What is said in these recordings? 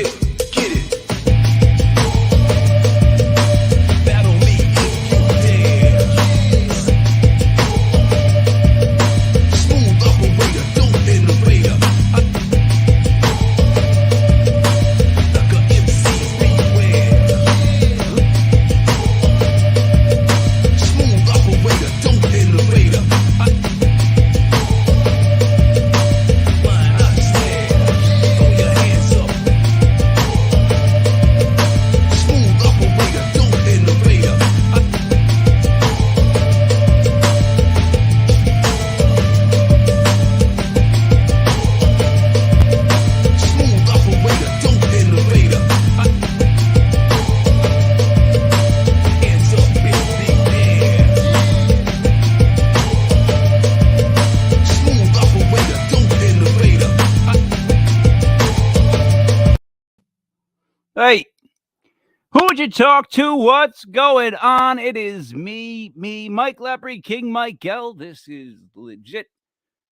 get it. Battle me if you dare. Smooth operator, dope innovator. Like a MC, beware. Smooth operator, dope innovator. Why not stand? Throw your hands up. Smooth operator, dope innovator. Smooth operator, dope innovator. Hands up, baby, yeah. Smooth operator, dope innovator. Hey, who'd you talk to? What's going on? It is me, Mike Lepre, King Michael. This is Legit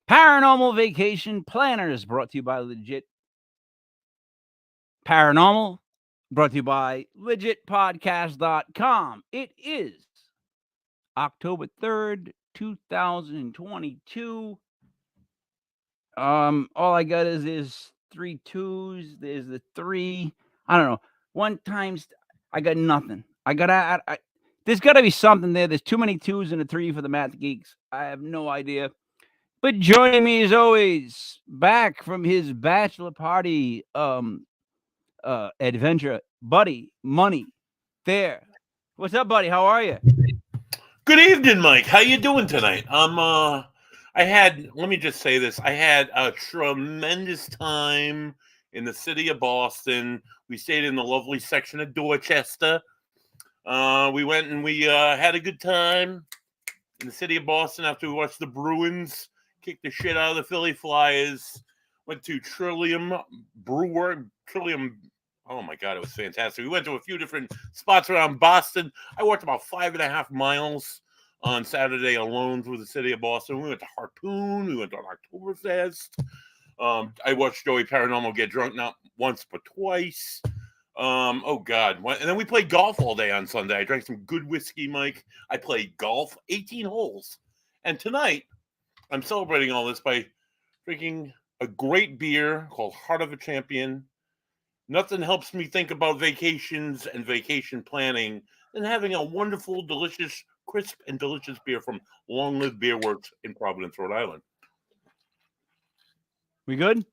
Paranormal Vacation Planners, brought to you by Legit Paranormal, brought to you by legitpodcast.com. It is October 3rd, 2022. All I got is 3 2s. There's the 3. I don't know. 1 times I got nothing. There's got to be something there. There's too many 2s and a 3 for the math geeks. I have no idea. But joining me as always, back from his bachelor party adventure, buddy, Money. There. What's up, buddy? How are you? Good evening, Mike. How you doing tonight? Let me just say this. I had a tremendous time in the city of Boston. We stayed in the lovely section of Dorchester. We went and we had a good time in the city of Boston after we watched the Bruins kick the shit out of the Philly Flyers. Went to Trillium. Oh my God, it was fantastic. We went to a few different spots around Boston. I walked about 5.5 miles on Saturday alone through the city of Boston. We went to Harpoon. We went to Oktoberfest. I watched Joey Paranormal get drunk not once but twice. Oh God. And then we played golf all day on Sunday. I drank some good whiskey, Mike. I played golf, 18 holes. And tonight, I'm celebrating all this by drinking a great beer called Heart of a Champion. Nothing helps me think about vacations and vacation planning than having a wonderful, delicious, crisp, and delicious beer from Long Live Beer Works in Providence, Rhode Island. We good?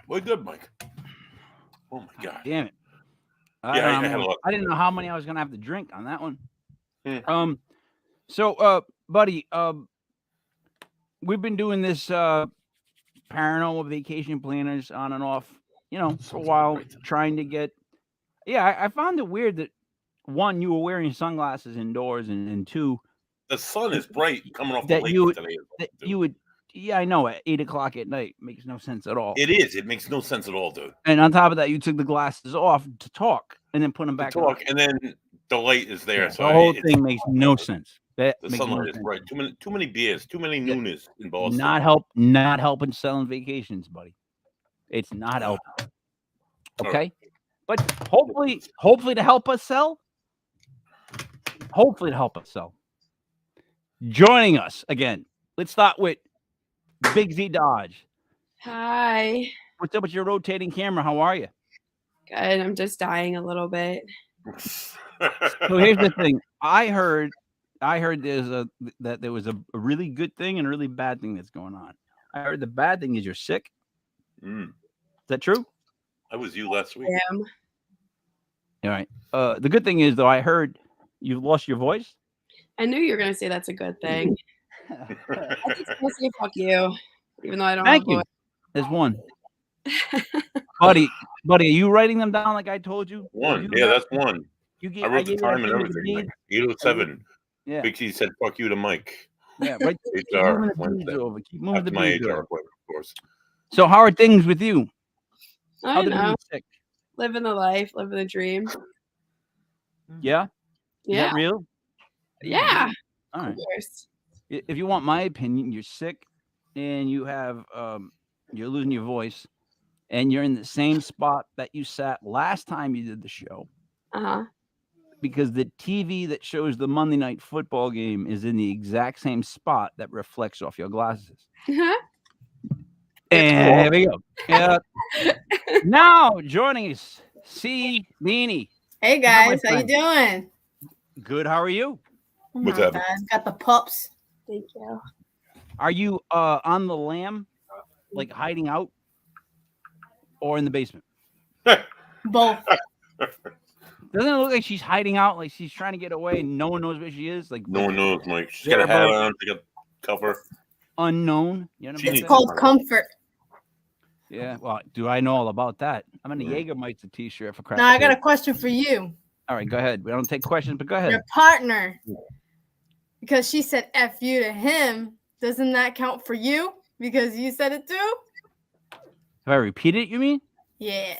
We're good, Mike. Oh my God. Damn it. Yeah, I had a lot. I didn't know how many I was gonna have to drink on that one. Hmm. So, buddy, we've been doing this paranormal vacation planners on and off, for a while, trying to get. Yeah, I found it weird that 1, you were wearing sunglasses indoors, and 2, The sun is bright coming off the that lake you would, today. that you would. Yeah, I know. At 8:00 at night makes no sense at all. It is. It makes no sense at all, dude. And on top of that, you took the glasses off to talk, and then put them back on. And then the light is there. Yeah, so the whole thing makes no sense. The sunlight is bright. Too many beers. Too many noonas in Boston. Not helping selling vacations, buddy. It's not helping. Okay, right. But hopefully to help us sell. Joining us again. Let's start with Big Z Dodge. Hi. What's up with your rotating camera? How are you? Good. I'm just dying a little bit. So here's the thing. I heard that there was a really good thing and a really bad thing that's going on. I heard the bad thing is you're sick. Is that true? That was you last week. I am. All right. The good thing is, though, I heard you've lost your voice. I knew you were going to say that's a good thing. I just want to say fuck you, even though I don't Thank have a you. voice. There's one. buddy, are you writing them down like I told you? One. Yeah, that's one. I wrote the time and everything. Like 8:07. Yeah. Big C said, "Fuck you" to Mike. Yeah, right. HR Wednesday. Keep moving After the my bees HR over. appointment, of course. So how are things with you? I Other than know. being sick? Living the life, living the dream. Yeah. Is Yeah. that real? Yeah. All Of right. course. If you want my opinion, you're sick and you have you're losing your voice, and you're in the same spot that you sat last time you did the show, because the TV that shows the Monday Night Football game is in the exact same spot that reflects off your glasses. And here we go. Now joining us, C. Beanie. Hey guys, how you doing? Good. How are you? What's Not happening? bad. Got the pups. Thank you. Are you on the lam, like hiding out, or in the basement? Both. Doesn't it look like she's hiding out, like she's trying to get away and no one knows where she is? Like No one knows, Mike. She's got a hat on. She got cover. unknown. You know what I'm It's saying? called comfort. Yeah. Well, do I know all about that? I'm in a Jägermeister t-shirt for crap. Now I got a question for you. All right, go ahead. We don't take questions, but go ahead. Your partner, because she said "f you" to him. Doesn't that count for you? Because you said it too. Have I repeated it? You mean? Yeah.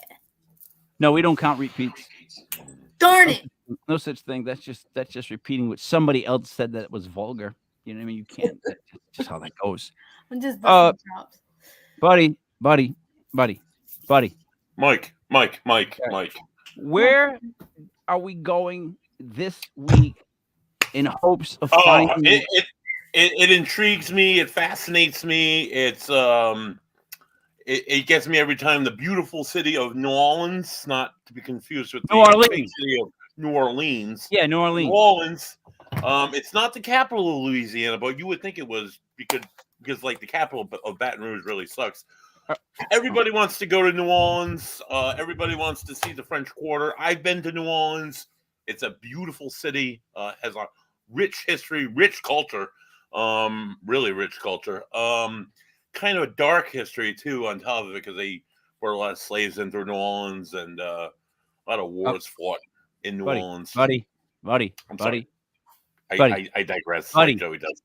No, we don't count repeats. Darn it. No such thing. That's just repeating what somebody else said that was vulgar. You know what I mean? You can't. That's just how that goes. I'm just busting chops. Buddy. Mike. Where are we going this week in hopes of Oh, finding? it intrigues me. It fascinates me. It's it gets me every time. The beautiful city of New Orleans, not to be confused with the New Orleans. big city of New Orleans. Yeah, New Orleans. New Orleans. It's not the capital of Louisiana, but you would think it was because like the capital of Baton Rouge really sucks. Everybody wants to go to New Orleans. Everybody wants to see the French Quarter. I've been to New Orleans. It's a beautiful city. Has a rich history, rich culture. Really rich culture. Kind of a dark history too on top of it because they brought a lot of slaves into New Orleans and a lot of wars fought in New Orleans. Buddy. I'm sorry. Buddy. I digress. Buddy. Like Joey does.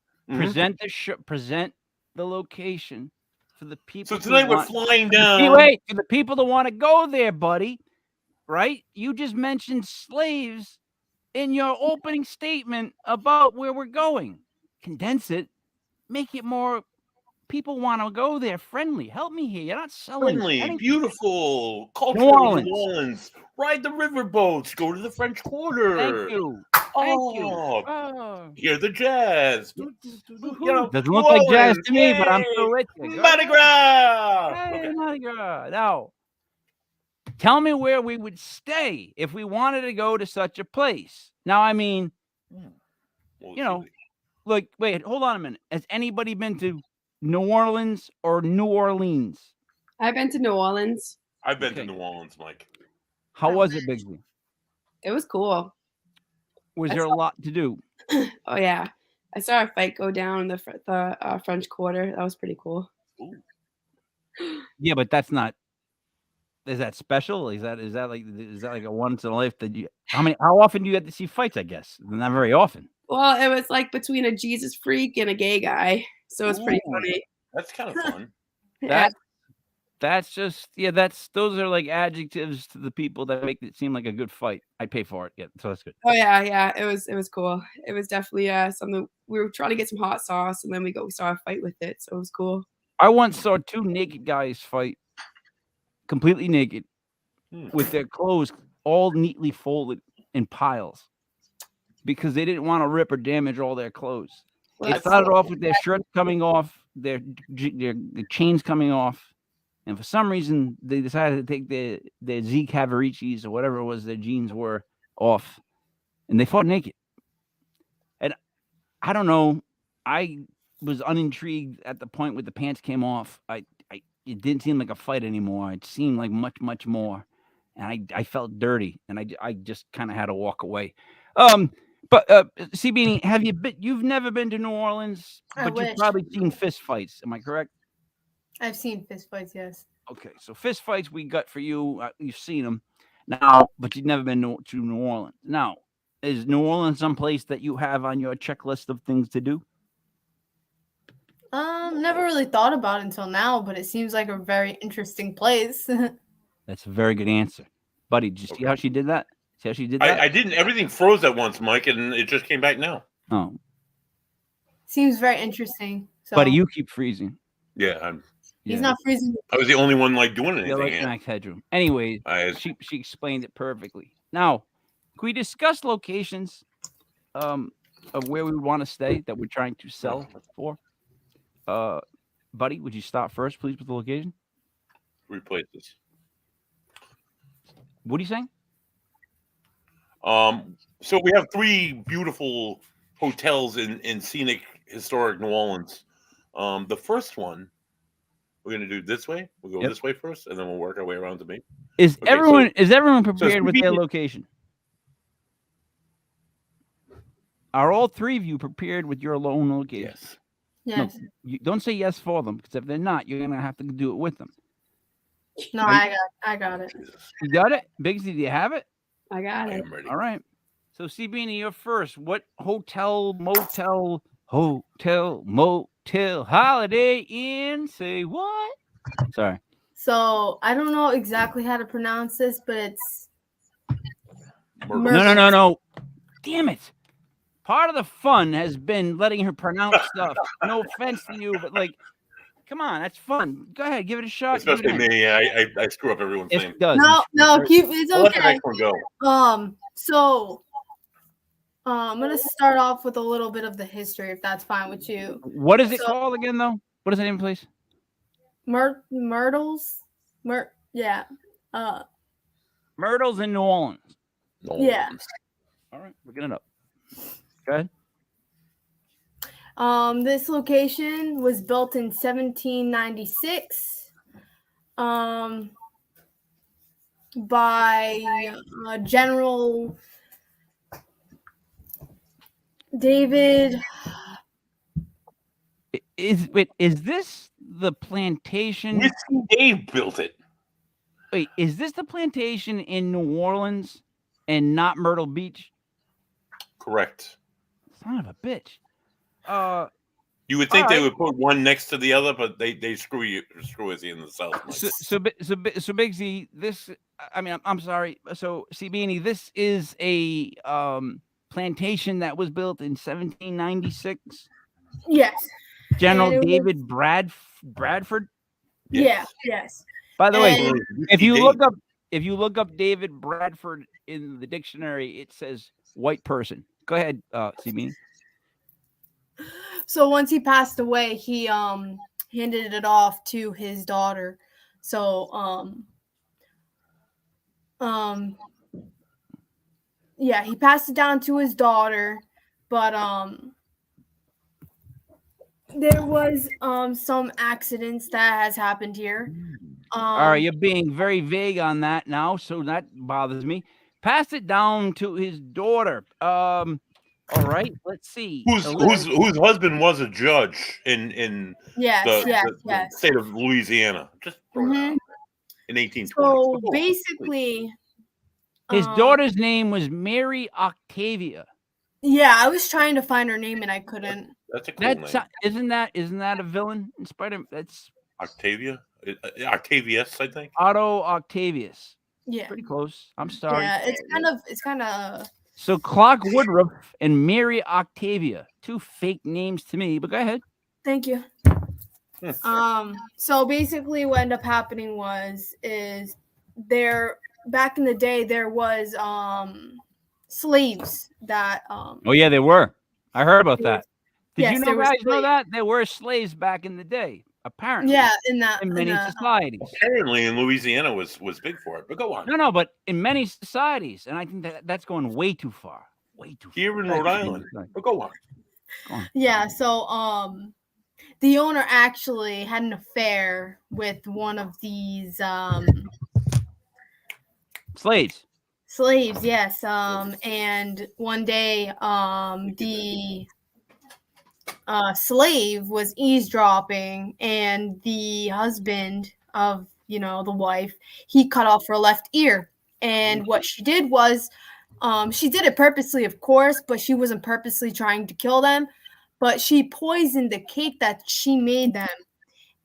Present the location for the people. So tonight we're flying down. Wait, for the people that want to go there, buddy. Right? You just mentioned slaves in your opening statement about where we're going. Condense it. Make it more. People want to go there. Friendly. Help me here. You're not selling. Friendly, anything. beautiful culture New Orleans. of New Orleans. Ride the river boats. Go to the French Quarter. Thank you. Oh. Hear the jazz. Doesn't look like jazz to me, but I'm still with you. Mardi Gras. Hey, Mardi Gras. Now, tell me where we would stay if we wanted to go to such a place. Now, I mean, look, wait, hold on a minute. Has anybody been to New Orleans or New Orleans? I've been to New Orleans. I've been to New Orleans, Mike. How was it, Bigsby? It was cool. Was there a lot to do? Oh yeah, I saw a fight go down in the French Quarter. That was pretty cool. Ooh. Yeah, but that's not. Is that special? Is that like a once in a life that you? How often do you get to see fights? I guess not very often. Well, it was like between a Jesus freak and a gay guy, so it's pretty funny. That's kind of fun. That's just those are like adjectives to the people that make it seem like a good fight. I pay for it. Yeah, so that's good. Oh yeah, it was cool. It was definitely something. We were trying to get some hot sauce, and then we saw a fight with it, so it was cool. I once saw two naked guys fight, completely naked, with their clothes all neatly folded in piles, because they didn't want to rip or damage all their clothes. Well, It started off with their shirts coming off, their chains coming off. And for some reason, they decided to take their Z Cavaricis or whatever it was their jeans were off, and they fought naked. And I don't know. I was unintrigued at the point where the pants came off. It didn't seem like a fight anymore. It seemed like much more, and I felt dirty, and I just kind of had to walk away. But C. Beanie, you've never been to New Orleans, but you've probably seen fist fights. Am I correct? I've seen fist fights, yes. Okay, so fist fights we got for you. You've seen them now, but you've never been to New Orleans. Now, is New Orleans someplace that you have on your checklist of things to do? Never really thought about it until now, but it seems like a very interesting place. That's a very good answer, buddy. Did you see how she did that? See how she did that? I didn't. Everything froze at once, Mike, and it just came back now. Oh, Seems very interesting. So. buddy, you keep freezing. Yeah, He's Yeah. not freezing. I was the only one like doing Yeah, anything. like here. max headroom. Anyways, I- she explained it perfectly. Now, can we discuss locations of where we want to stay that we're trying to sell for? Buddy, would you start first, please, with the location? Replace this. What are you saying? So we have 3 beautiful hotels in scenic, historic New Orleans. The first one we're gonna do this way. We'll go Yep. this way first, and then we'll work our way around to me. Is Okay, everyone prepared with their CBD location? Are all 3 of you prepared with your own location? Yes. Yes. You don't say yes for them, because if they're not, you're gonna have to do it with them. No, I got it. Jesus, You got it, Bigsy? Do you have it? I got I it. am ready. All right. So, CBN, you're first. What hotel, motel, Holiday Inn? Say what? Sorry. So I don't know exactly how to pronounce this, but it's Myrtle. No. Damn it. Part of the fun has been letting her pronounce stuff. No offense to you, but like, come on, that's fun. Go ahead, give it a shot. give it Especially in. me. I screw up everyone's Yes, name. it does. no, keep it's I'll let the okay. next one go. So I'm gonna start off with a little bit of the history, if that's fine with you. What is it So- called again, though? What is the name, please? Myrtles, yeah, Myrtles in New Orleans. No Yeah. one's- All right, looking it up. Go ahead. This location was built in 1796 by General David. Is this the plantation? Whiskey Dave built it. Wait, is this the plantation in New Orleans and not Myrtle Beach? Correct. Son of a bitch. You would think All they right. would put one next to the other, but they screw us in the South. So Bigsy, this. I mean, I'm sorry. So CBN, this is a plantation that was built in 1796. Yes. General And it was- David Bradford. Yes. By the way, And- if you look up David Bradford in the dictionary, it says white person. Go ahead, CBN. So once he passed away, he handed it off to his daughter. So yeah, he passed it down to his daughter, but there was some accidents that has happened here. All right, you're being very vague on that now, so that bothers me. Pass it down to his daughter. All right, let's see. Whose husband was a judge in yes, the state of Louisiana, just throw it out, in 1820. So basically, His daughter's name was Mary Octavia. yeah, I was trying to find her name and I couldn't. That's a cool name. Isn't that a villain in Spider? That's Octavia, Octavius, I think. Otto Octavius. Yeah, Pretty close. I'm sorry. yeah, it's kind of. So Clark Woodruff and Mary Octavia, 2 fake names to me. But go ahead. Thank you. So basically what ended up happening is there back in the day there was slaves that Oh yeah, they were. I heard about that. Did yes, you know there were guys know slaves. that there were slaves back in the day? Apparently, Yeah, in many societies. Apparently, in Louisiana was big for it. But go on. No, but in many societies, and I think that's going way too far. Way too far. Here in Thank Rhode you, Island. Bigsy. But go on. Go on. Yeah, so the owner actually had an affair with one of these Slaves. slaves, yes. And one day the slave was eavesdropping, and the husband of the wife, he cut off her left ear. And what she did was she did it purposely, of course, but she wasn't purposely trying to kill them, but she poisoned the cake that she made them.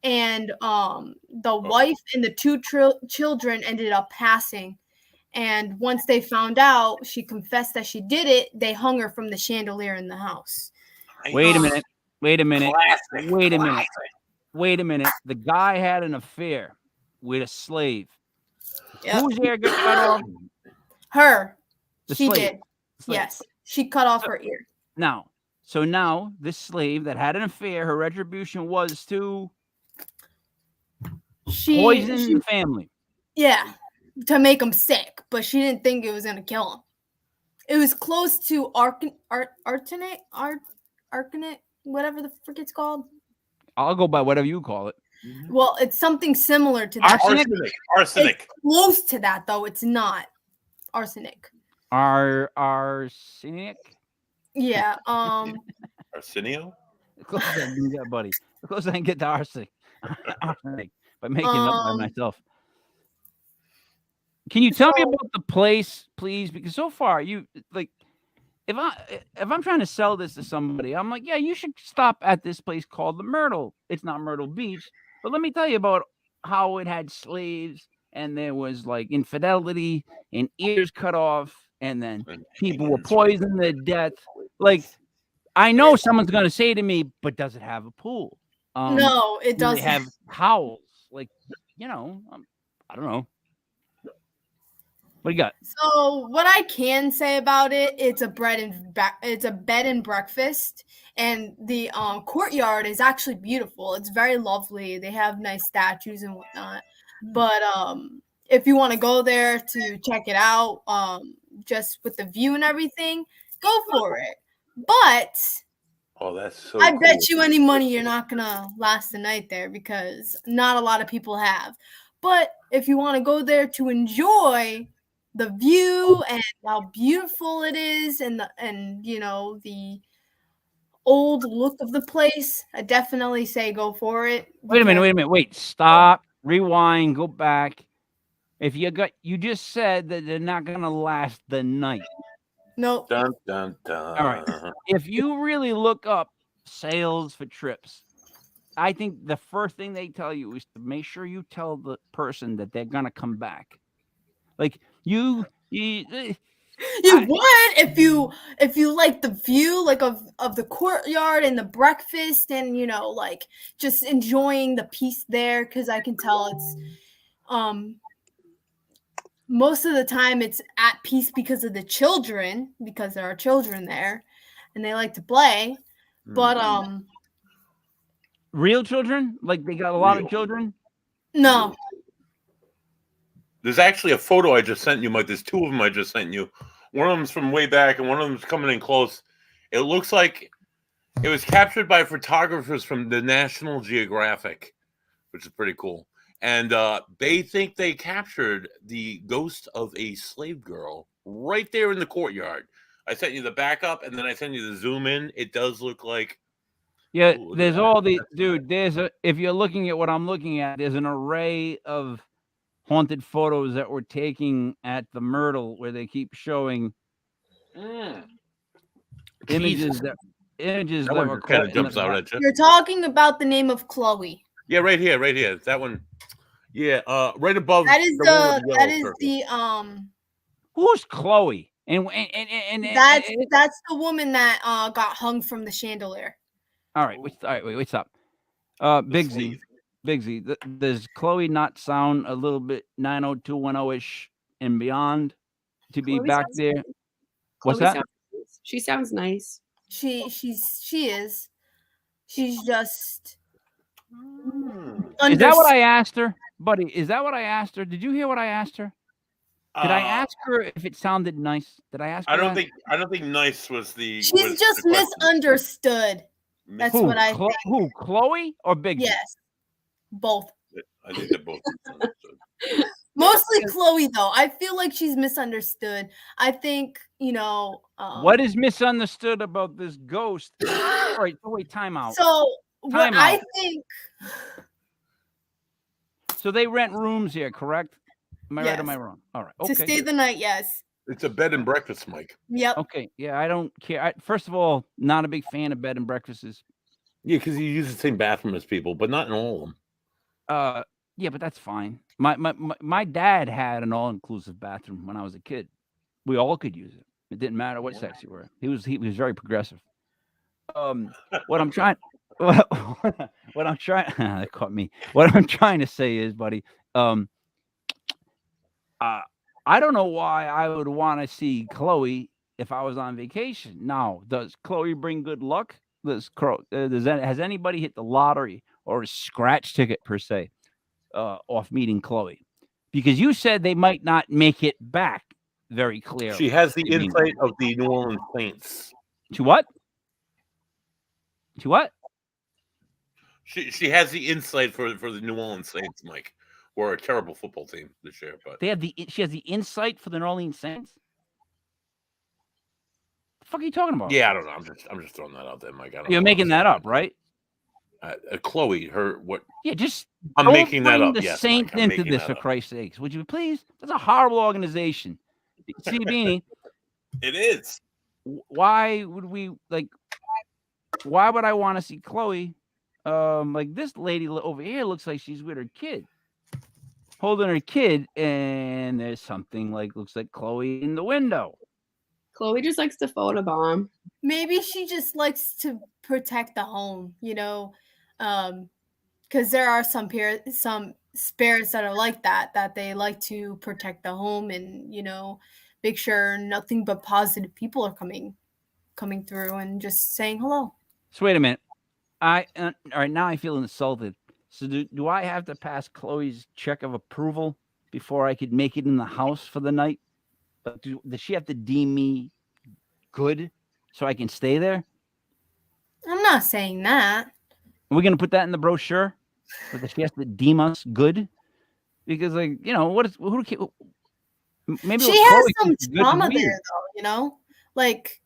And the wife and the 2 children ended up passing. And once they found out she confessed that she did it, they hung her from the chandelier in the house. Wait a minute. Classic, Wait a minute. classic. wait a minute. The guy had an affair with a slave. Yep. Whose ear got cut off? Her. The She slave. did. Slave. Yes. She cut off her ear. Now, so now this slave that had an affair, her retribution was to poison the family. Yeah, to make him sick, but she didn't think it was gonna kill him. It was close to arsenate, whatever the frick it's called. I'll go by whatever you call it. Well, it's something similar to that. Arsenic? Arsenic. It's close to that though. It's not arsenic. Arsenic? Yeah. Arsenio? The closest I can get, buddy. The closest I can get to arsenic. Arsenic. By making it up by myself. Can you tell me about the place, please? Because so far, you like, if I'm trying to sell this to somebody, I'm like, yeah, you should stop at this place called the Myrtle. It's not Myrtle Beach, but let me tell you about how it had slaves, and there was like infidelity and ears cut off, and then people were poisoned to death. Like, I know someone's gonna say to me, but does it have a pool? No, it Do doesn't. they have towels? Like, I don't know. What do you got? So what I can say about it, it's a bed and breakfast, and the courtyard is actually beautiful. It's very lovely. They have nice statues and whatnot. But if you want to go there to check it out, just with the view and everything, go for it. But Oh, that's so I cool. bet you any money you're not gonna last the night there because not a lot of people have. But if you want to go there to enjoy the view and how beautiful it is, and the old look of the place, I definitely say go for it. Wait a minute. Wait, stop, rewind, go back. If you just said that they're not gonna last the night. Nope. Dun, dun, dun. All right. If you really look up sales for trips, I think the first thing they tell you is to make sure you tell the person that they're gonna come back. Like you You would if you like the view like of the courtyard and the breakfast and like just enjoying the peace there, because I can tell it's most of the time it's at peace because of the children, because there are children there and they like to play. But real children? Like they got a lot of children? No. There's actually a photo I just sent you, Mike. There's two of them I just sent you. One of them's from way back, and one of them's coming in close. It looks like it was captured by photographers from the National Geographic, which is pretty cool. And they think they captured the ghost of a slave girl right there in the courtyard. I sent you the backup, and then I sent you the zoom in. It does look like... Yeah, Ooh, there's all the... Dude, if you're looking at what I'm looking at, there's an array of haunted photos that we're taking at the Myrtle, where they keep showing images that one were kind caught of jumps in the out back. at you. You're talking about the name of Chloe. Yeah, right here. That one. Yeah, right above. That is the Who's Chloe? And that's the woman that got hung from the chandelier. all right, wait, stop. Big Z. Does Chloe not sound a little bit 90210-ish and beyond to be Chloe back sounds there? nice. What's Chloe that? She sounds nice. She is. She's just. Is that what I asked her, buddy? Is that what I asked her? Did you hear what I asked her? Did I ask her if it sounded nice? Did I ask her? I don't think nice was the. She's just misunderstood. That's what I think. Who? Chloe or Big Z? Yes, both. I think they're both misunderstood. Mostly Chloe, though. I feel like she's misunderstood. I think what is misunderstood about this ghost? All right, wait, time out. So what I think. So they rent rooms here, correct? Am I right or am I Yes. wrong? All right. To stay the night, yes. It's a bed and breakfast, Mike. Yep. Okay. Yeah, I don't care. First of all, not a big fan of bed and breakfasts. Yeah, because you use the same bathroom as people, but not in all of them. Yeah, but that's fine. My dad had an all-inclusive bathroom when I was a kid. We all could use it. It didn't matter what sex you were. He was very progressive. What I'm trying what I'm trying that caught me. What I'm trying to say is, buddy, um, I don't know why I would want to see Chloe if I was on vacation. Now, does Chloe bring good luck? Has anybody hit the lottery or a scratch ticket per se off meeting Chloe? Because you said they might not make it back very clearly. She has the I mean, insight of the New Orleans Saints. to what? To what? She has the insight for the New Orleans Saints, Mike. We're a terrible football team this year, but She has the insight for the New Orleans Saints. The fuck are you talking about? yeah, I don't know. I'm just throwing that out there, Mike. I don't You're know making that up, right? Chloe, what? Yeah, just I'm don't making that bring up. the Yes, Saints Mike, I'm into making this, that for up. Christ's sakes. Would you please? That's a horrible organization. See, Beanie, It is. why would we like? Why would I want to see Chloe? Like this lady over here looks like she's with her kid, holding her kid, and there's something like looks like Chloe in the window. Chloe just likes to photobomb. Maybe she just likes to protect the home, because there are some spirits that are like that they like to protect the home and make sure nothing but positive people are coming through and just saying hello. So wait a minute. All right, now I feel insulted. So do I have to pass Chloe's check of approval before I could make it in the house for the night? But does she have to deem me good so I can stay there? I'm not saying that. Are we gonna put that in the brochure? That she has to deem us good? Because maybe She what has Chloe some thinks is good is trauma weird. there, though. Like,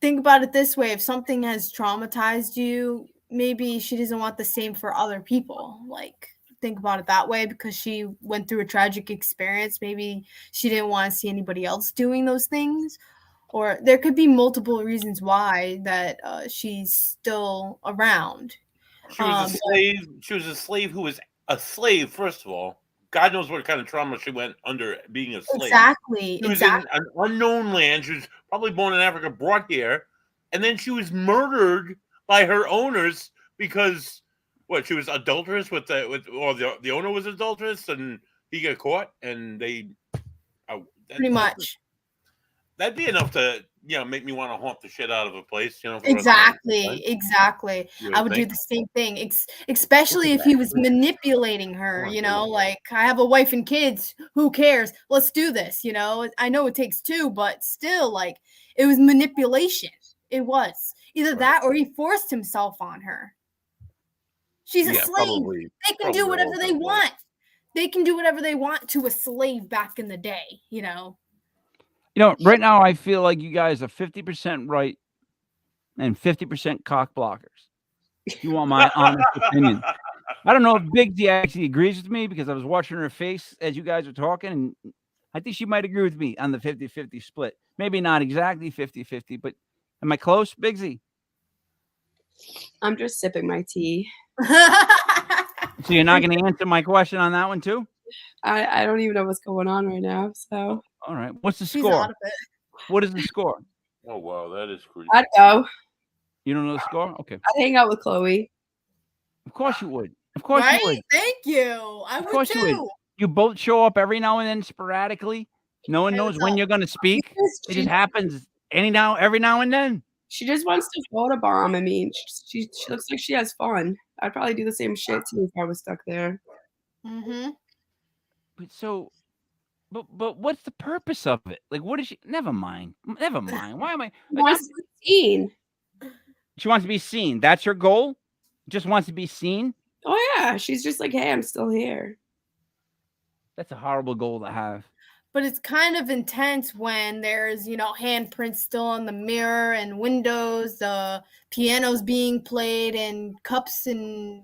think about it this way: if something has traumatized you, maybe she doesn't want the same for other people. Like, think about it that way, because she went through a tragic experience. Maybe she didn't want to see anybody else doing those things, or there could be multiple reasons why that she's still around. She was a slave. She was a slave who was a slave. First of all, God knows what kind of trauma she went under being a slave. Exactly. She was in an unknown land. She was probably born in Africa, brought here, and then she was murdered by her owners because she was adulterous the owner was adulterous, and he got caught, and they pretty much. That'd be enough to make me want to haunt the shit out of a place. Exactly. I would do think? the same thing, especially if he was manipulating her. Like, I have a wife and kids. Who cares? Let's do this. I know it takes two, but still, like, it was manipulation. It was either that or he forced himself on her. She's a slave. They can do whatever they want. They can do whatever they want to a slave back in the day. Right now I feel like you guys are 50% right and 50% cock blockers. You want my honest opinion? I don't know if Big actually agrees with me, because I was watching her face as you guys were talking, and I think she might agree with me on the 50-50 split. Maybe not exactly 50-50, but am I close, Big Z? I'm just sipping my tea. So you're not going to answer my question on that one too? I don't even know what's going on right now. So all right, what's the She's score? out of it. What is the score? Oh wow, that is crazy. I'd go. You don't know the score? Okay. I'd hang out with Chloe. Of course you would. Of course Right? you would. Thank you. I Of would course too. you would. You both show up every now and then sporadically. No one knows when you're going to speak. It just happens every now and then. She just wants to photobomb. I mean, she looks like she has fun. I'd probably do the same shit too if I was stuck there. Mm-hmm. But what's the purpose of it? Like, what is she? Never mind. Why am I? She wants to be seen. She wants to be seen. That's her goal? Just wants to be seen? Oh, yeah. She's just like, hey, I'm still here. That's a horrible goal to have. But it's kind of intense when there's, handprints still on the mirror and windows, the piano's being played, and cups and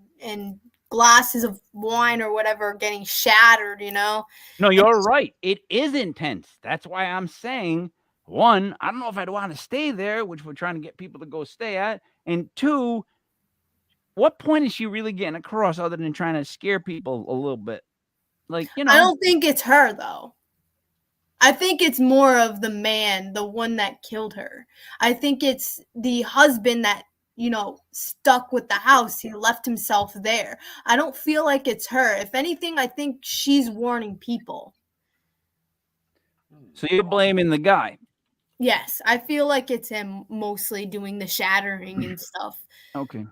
glasses of wine or whatever getting shattered, No, you're right. It is intense. That's why I'm saying, one, I don't know if I'd want to stay there, which we're trying to get people to go stay at. And two, what point is she really getting across other than trying to scare people a little bit? Like, I don't think it's her, though. I think it's more of the man, the one that killed her. I think it's the husband that stuck with the house. He left himself there. I don't feel like it's her. If anything, I think she's warning people. So you're blaming the guy. Yes, I feel like it's him mostly doing the shattering and stuff. Okay.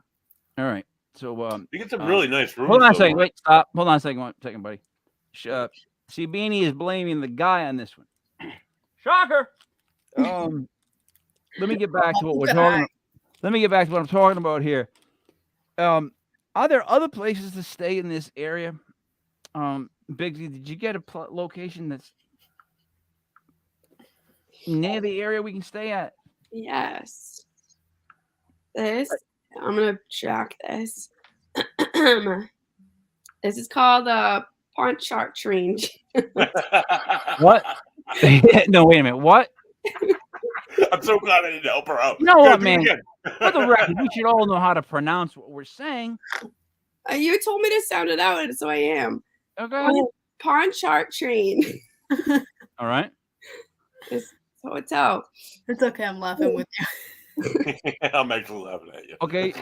All right. So You get some really nice rooms. hold on a though, second. Mark. Wait, stop. Hold on a second. One second, buddy. See, Beanie is blaming the guy on this one. Shocker. Let me get back to what we're talking about. Let me get back to what I'm talking about here. Are there other places to stay in this area? Biggsy, did you get a location that's near the area we can stay at? Yes. I'm gonna track this. This is called Pontchartrain. What? No, wait a minute. What? I'm so glad I didn't help her out. You know Go, what, do it man? again. For the record, we should all know how to pronounce what we're saying. You told me to sound it out, and so I am. Okay. Pontchartrain. All right. It's a hotel. It's okay. I'm laughing with you. I'm actually laughing at you. Okay.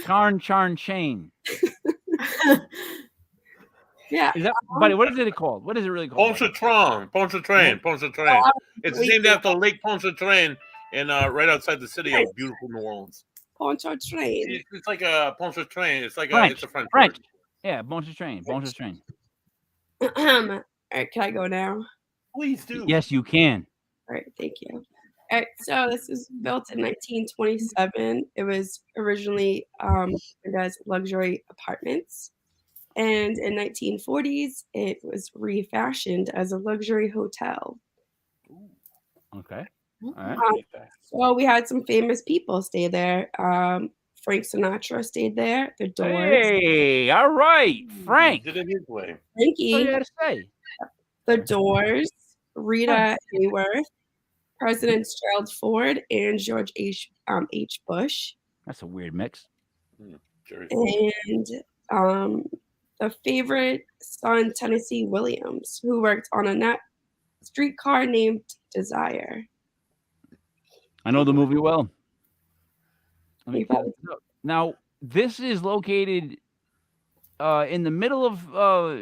Charn chain. Yeah. Is that, buddy? What is it called? What is it really called? Pontchartrain. It's named after Lake Pontchartrain and right outside the city of beautiful New Orleans. Pontchartrain. It's like a Pontchartrain. It's like French. it's a French. French. word. Yeah, Pontchartrain. Pontchartrain. All right, can I go now? Please do. Yes, you can. All right, thank you. All right, so this was built in 1927. It was originally as luxury apartments. And in 1940s, it was refashioned as a luxury hotel. Okay. All right. So we had some famous people stay there. Frank Sinatra stayed there. The Doors. Hey, all right, Frank. Did it his way. What do you Frankie. got to say? The Doors. Rita Hayworth. President Gerald Ford and George H. Bush. That's a weird mix. Jerry. And the favorite son, Tennessee Williams, who worked on a streetcar named Desire. I know the movie well. Let me You pull this up. Now, this is located in the middle of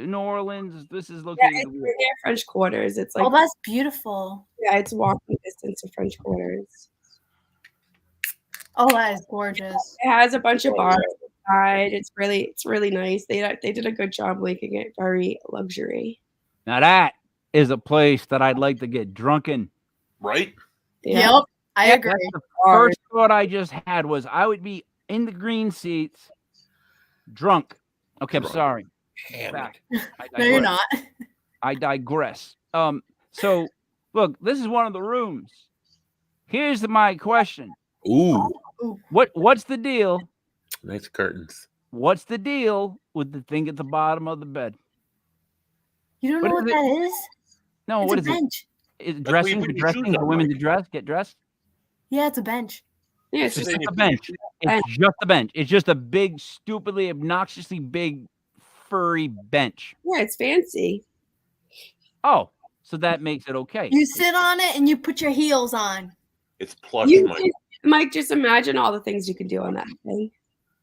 New Orleans. This is Yeah, located. it's near French Quarters. It's like, Oh, that's beautiful. yeah, it's walking distance to French Quarters. Oh, that is gorgeous. It has a bunch of bars inside. It's really nice. They did a good job making it very luxury. Now that is a place that I'd like to get drunk in. Right? Yeah. Yep, I agree. That's the first thought I just had was I would be in the green seats, drunk. Okay, I'm Drunk. sorry. Damn Back. it. No, you're not. I digress. So look, this is one of the rooms. Here's my question. Ooh, What's the deal? nice curtains. What's the deal with the thing at the bottom of the bed? You don't What know is what it? that is? No, It's what a is it? bench. Is it That's where you dressing put for your shoes dressing for on, women Mike. to get dressed? Yeah, it's a bench. Yeah, it's It's just just a bench. It's just a bench. It's just a big, stupidly, obnoxiously big, furry bench. yeah, it's fancy. Oh, so that makes it okay. You sit on it and you put your heels on. It's plush, You Mike. can, Mike, just imagine all the things you can do on that thing.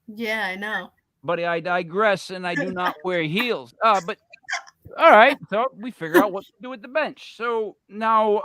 Yeah, I know. Buddy, I digress, and I do not wear heels. But all right, so we figure out what to do with the bench. So now,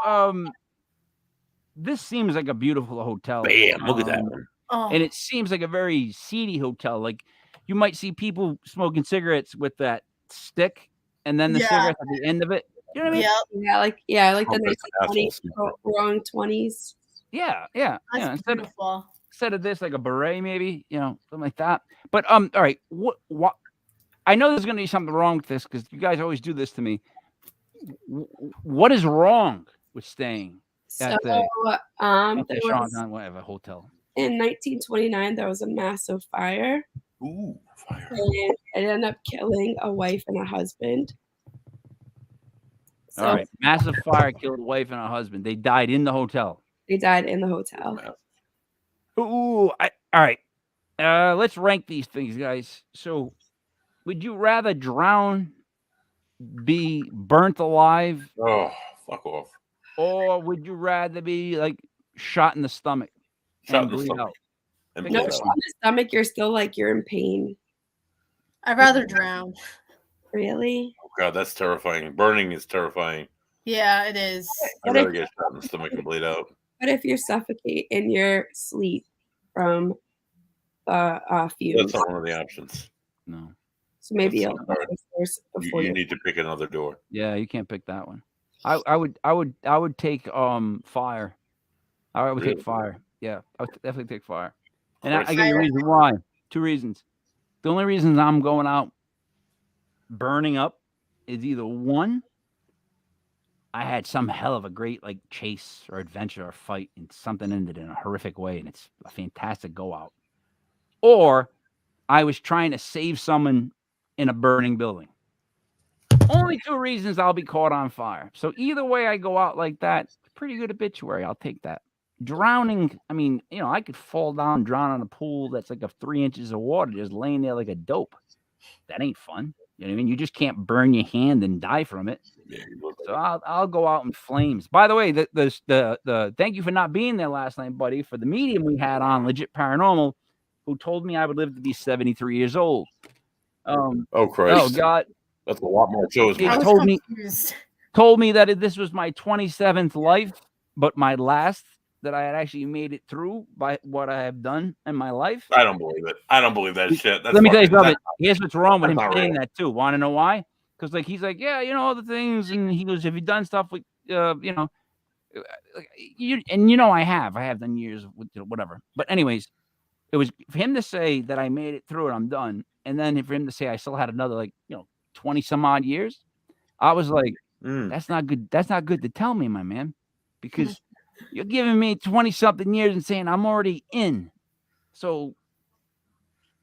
this seems like a beautiful hotel. Bam! Look at that one. Oh, And it seems like a very seedy hotel. Like you might see people smoking cigarettes with that stick, and then the Yeah. cigarette at the end of it. You know what I mean? yep, Yeah, like the Trumpets, 1920s, assholes. wrong 20s. Yeah. that's beautiful. Instead of this, like a beret, maybe, something like that. But all right, what? I know there's going to be something wrong with this because you guys always do this to me. What is wrong with staying So, at the there was, whatever hotel? in 1929, there was a massive fire, Ooh, fire. and it ended up killing a wife and a husband. So All right, massive fire killed a wife and a husband. They died in the hotel. they died in the hotel. Ooh, all right. Let's rank these things, guys. So, would you rather drown, be burnt alive, Oh, fuck off. or would you rather be like shot in the stomach Shot and in the bleed stomach. out? and Pick No, blow that it on out. one. the stomach, you're still like you're in pain. I'd rather drown. Really? Oh God, that's terrifying. Burning is terrifying. Yeah, it is. I'd What rather if, get shot in the stomach and bleed out. what if you suffocate in your sleep from fumes? That's not one of the options. No. So maybe That's you'll too hard. first before You need to pick another door. Yeah, you can't pick that one. I would take fire. I would Really? take fire. Yeah, I would definitely take fire. And Christ. I give you a reason why. 2 reasons. The only reasons I'm going out burning up is either one, I had some hell of a great like chase or adventure or fight and something ended in a horrific way and it's a fantastic go out. Or I was trying to save someone in a burning building. Only 2 reasons I'll be caught on fire. So either way I go out like that, pretty good obituary. I'll take that. Drowning, I mean, I could fall down and drown in a pool that's like 3 inches of water just laying there like a dope. That ain't fun. You know what I mean? You just can't burn your hand and die from it. Yeah, you look So I'll go out in flames. By the way, the thank you for not being there last night, buddy, for the medium we had on Legit Paranormal, who told me I would live to be 73 years old. oh Oh Christ, God, that's a lot more shows. It I was told me- confused. told me that this was my 27th life, but my last, that I had actually made it through by what I have done in my life. I don't believe it. I don't believe that shit. That's Let me tell you fucking- something. Here's what's wrong with him that's not saying real. that too. Want to know why? Because he's like, yeah, all the things, and he goes, have you done stuff with, I have done years with whatever. But anyways, it was for him to say that I made it through and I'm done, and then for him to say I still had another 20 some odd years. I was like, Mm. that's not good. That's not good to tell me, my man, because you're giving me 20 something years and saying I'm already in. So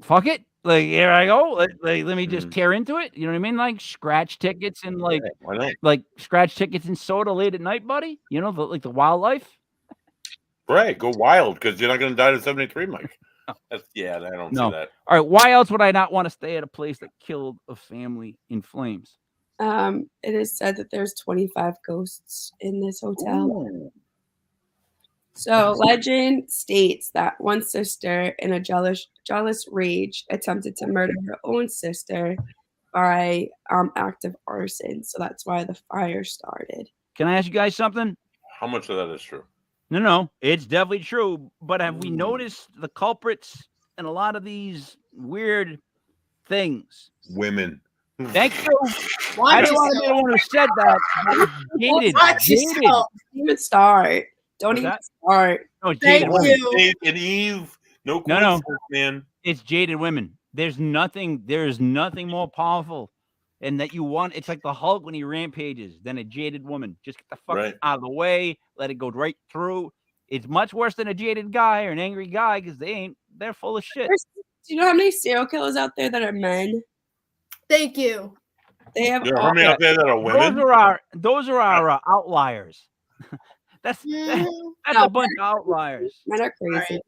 fuck it. Like, here I go. Let me just tear into it. You know what I mean? Like scratch tickets and Yeah, why not? like scratch tickets and soda late at night, buddy. The wildlife. Right, go wild because you're not going to die at 73, Mike. That's, I don't No. see that. All right. Why else would I not want to stay at a place that killed a family in flames? It is said that there's 25 ghosts in this hotel. Ooh. So legend states that one sister, in a jealous rage, attempted to murder her own sister by act of arson. So that's why the fire started. Can I ask you guys something? How much of that is true? No, it's definitely true. But have we Ooh. noticed the culprits in a lot of these weird things? Women. Thank you. I Watch didn't want to be the yourself. one who said that. Jaded. Watch Jaded. yourself. Don't even start. Don't What's even that? start. No, it's Thank jaded Come on, women. you. Dave and Eve. No No, no. coincidence, man. It's jaded women. There's nothing more powerful. And that you want, it's like the Hulk when he rampages than a jaded woman. Just get the fuck Right. out of the way. Let it go right through. It's much worse than a jaded guy or an angry guy because they're full of shit. Do you know how many serial killers out there that are men? Thank you. They have There are all, how many out there that are women? Those are our outliers. That's Mm, a No, bunch of outliers. men are crazy. Right.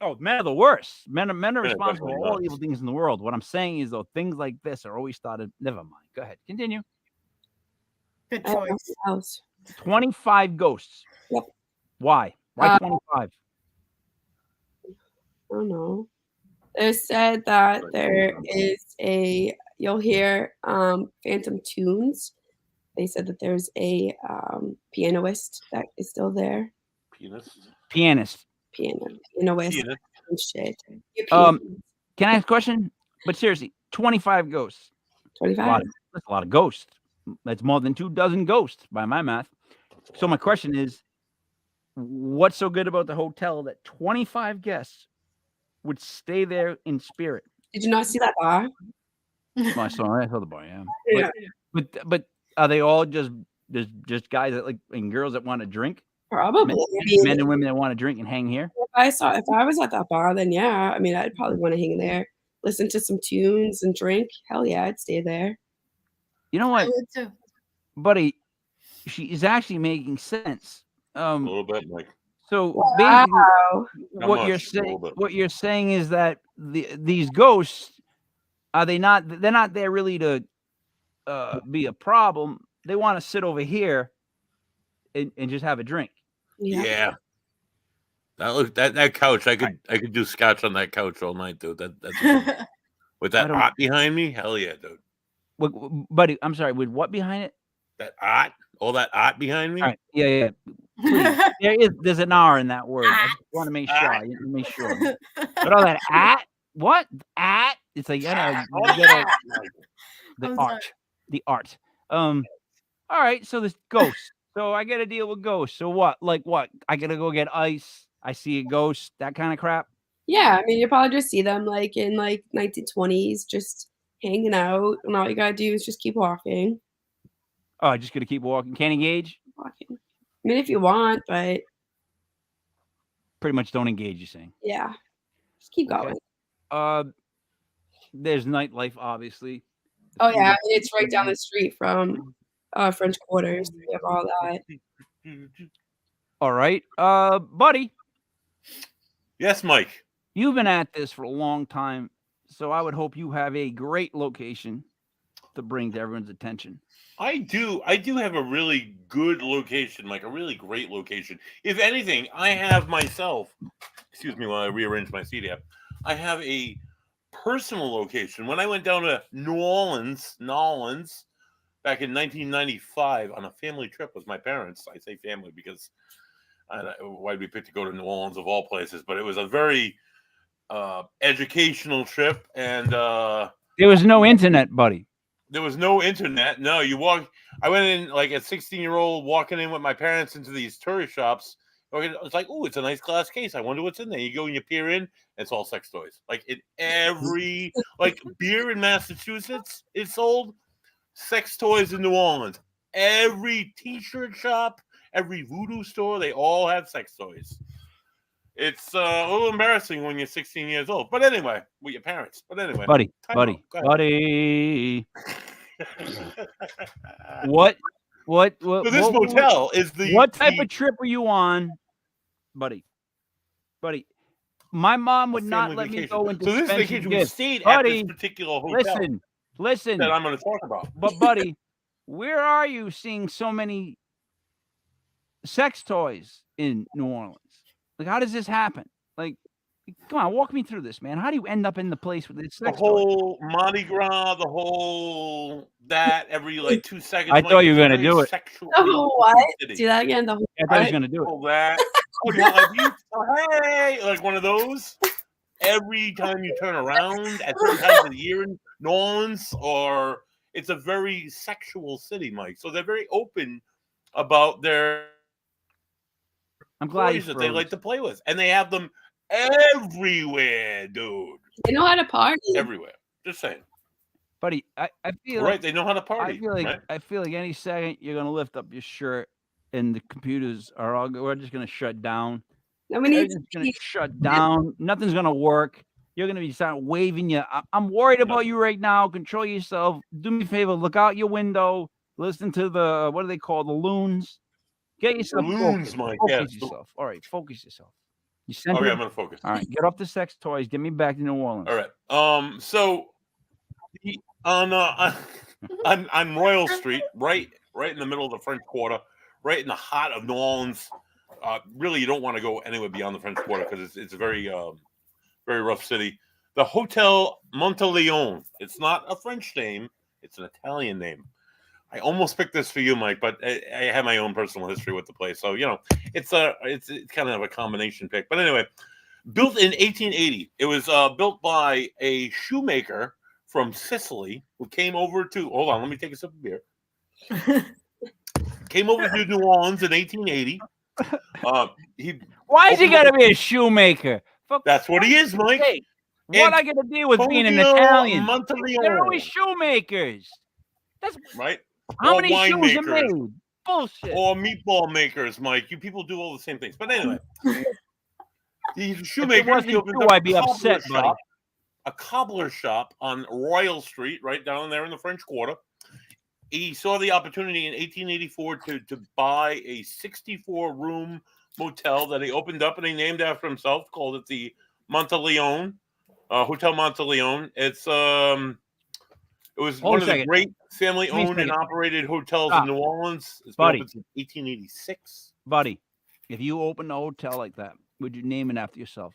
Oh, men are the worst. Men are are responsible for definitely all nuts. evil things in the world. What I'm saying is, though, things like this are always started. Never mind. Go ahead. Continue. good I have nothing choice. else. 25 ghosts. Yep. Why? Why Uh, 25? I don't know. They said that there is you'll hear phantom tunes. They said that there's a pianist that is still there. Penis. Pianist. Pianist Penis. and shit. Can I ask a question? But seriously, 25 ghosts. 25. That's a lot of ghosts. That's more than 24 ghosts by my math. So my question is, what's so good about the hotel that 25 guests would stay there in spirit? Did you not see that bar? Well, I saw the bar, yeah. Yeah. But are they all just guys that like and girls that want to drink? Probably. Men, I mean, men and women that want to drink and hang here? if I was at that bar, then yeah. I mean, I'd probably want to hang there, listen to some tunes and drink. Hell yeah, I'd stay there. You know I what, would too. buddy? She is actually making sense. A little bit, Mike. So Wow. basically, what much? A little bit. you're saying is that these ghosts they're not there really to be a problem. They want to sit over here and just have a drink. Yeah. Yeah. That couch. I could do scotch on that couch all night, dude. That's with that art behind me. Hell yeah, dude. Buddy, I'm sorry. With what behind it? That art, all that art behind me. All right. Yeah. Please. There's an R in that word. I just want to make sure. I need to make sure. But all that at what at? It's like you gotta the art. All right. So this ghost. So I got to deal with ghosts. So what? Like what? I gotta go get ice. I see a ghost. That kind of crap. Yeah, I mean, you probably just see them like in like 1920s, just hanging out, and all you gotta do is just keep walking. Oh, I just gotta keep walking. Can't engage. Walking. I mean, if you want, but Pretty much don't engage. You're saying. yeah, just keep Okay. going. There's nightlife, obviously. Oh yeah, I mean, it's right down the street from French Quarters. We have all that. All right, buddy. Yes, Mike. You've been at this for a long time, so I would hope you have a great location to bring to everyone's attention. I do have a really good location, Mike, a really great location. If anything, I have myself, excuse me while I rearrange my seat here, I have a personal location. When I went down to New Orleans back in 1995 on a family trip with my parents. I say family because why'd we pick to go to New Orleans of all places? But it was a very educational trip, and there was no internet, buddy. There was no internet. No, I went in like a 16-year-old walking in with my parents into these tourist shops. It's like, oh, it's a nice glass case. I wonder what's in there. You go and you peer in, and it's all sex toys. Like in every like beer in Massachusetts is sold. Sex toys in New Orleans. Every T-shirt shop, every voodoo store, they all have sex toys. It's a little embarrassing when you're 16 years old. But anyway, with your parents. But anyway. Buddy. What? So this motel is the... What type of trip were you on, buddy? My mom would not let me go into this vacation. We stayed at this particular hotel. Listen. That I'm going to talk about. But, buddy, where are you seeing so many sex toys in New Orleans? Like, how does this happen? Like, come on, walk me through this, man. How do you end up in the place with this sex The whole Mardi Gras, the whole that every like 2 seconds. I thought you were going to do it. Oh, what? Do that again. I thought he was going to do it. All that. Hey, like one of those. Every time you turn around at certain times of the year in New Orleans, or it's a very sexual city, Mike. So they're very open about their toys that they like to play with, and they have them everywhere, dude. They know how to party everywhere. Just saying, buddy. I feel right. Like, they know how to party. I feel like any second you're gonna lift up your shirt, and the computers are all. We're just gonna shut down. Nobody's gonna shut down. Nothing's gonna work. You're gonna be starting waving you. I'm worried about you right now. Control yourself. Do me a favor. Look out your window. Listen to the what do they call the loons? Get yourself focused. Mike. Focus yourself. All right, focus yourself. I'm gonna focus. All right, get off the sex toys. Get me back to New Orleans. All right. So on Royal Street, right in the middle of the French Quarter, right in the heart of New Orleans. Really, you don't want to go anywhere beyond the French Quarter because it's a very, very rough city. The Hotel Monteleone. It's not a French name; it's an Italian name. I almost picked this for you, Mike, but I have my own personal history with the place, so it's kind of a combination pick. But anyway, built in 1880, it was built by a shoemaker from Sicily who came over to. Hold on, let me take a sip of beer. Came over to New Orleans in 1880. Why is he got to be a shoemaker? That's what he is, Mike. What I got to deal with being an Italian? Monteleone. They're always shoemakers. That's right. How many shoes are made? Bullshit. Or meatball makers, Mike. You people do all the same things. But anyway, the shoemaker. I'd be upset, buddy. A cobbler shop on Royal Street, right down there in the French Quarter. He saw the opportunity in 1884 to buy a 64-room motel that he opened up and he named after himself. Called it the Monteleone, Hotel Monteleone. It was one of the great family-owned and operated hotels in New Orleans. It's been open since 1886. Buddy, if you open a hotel like that, would you name it after yourself?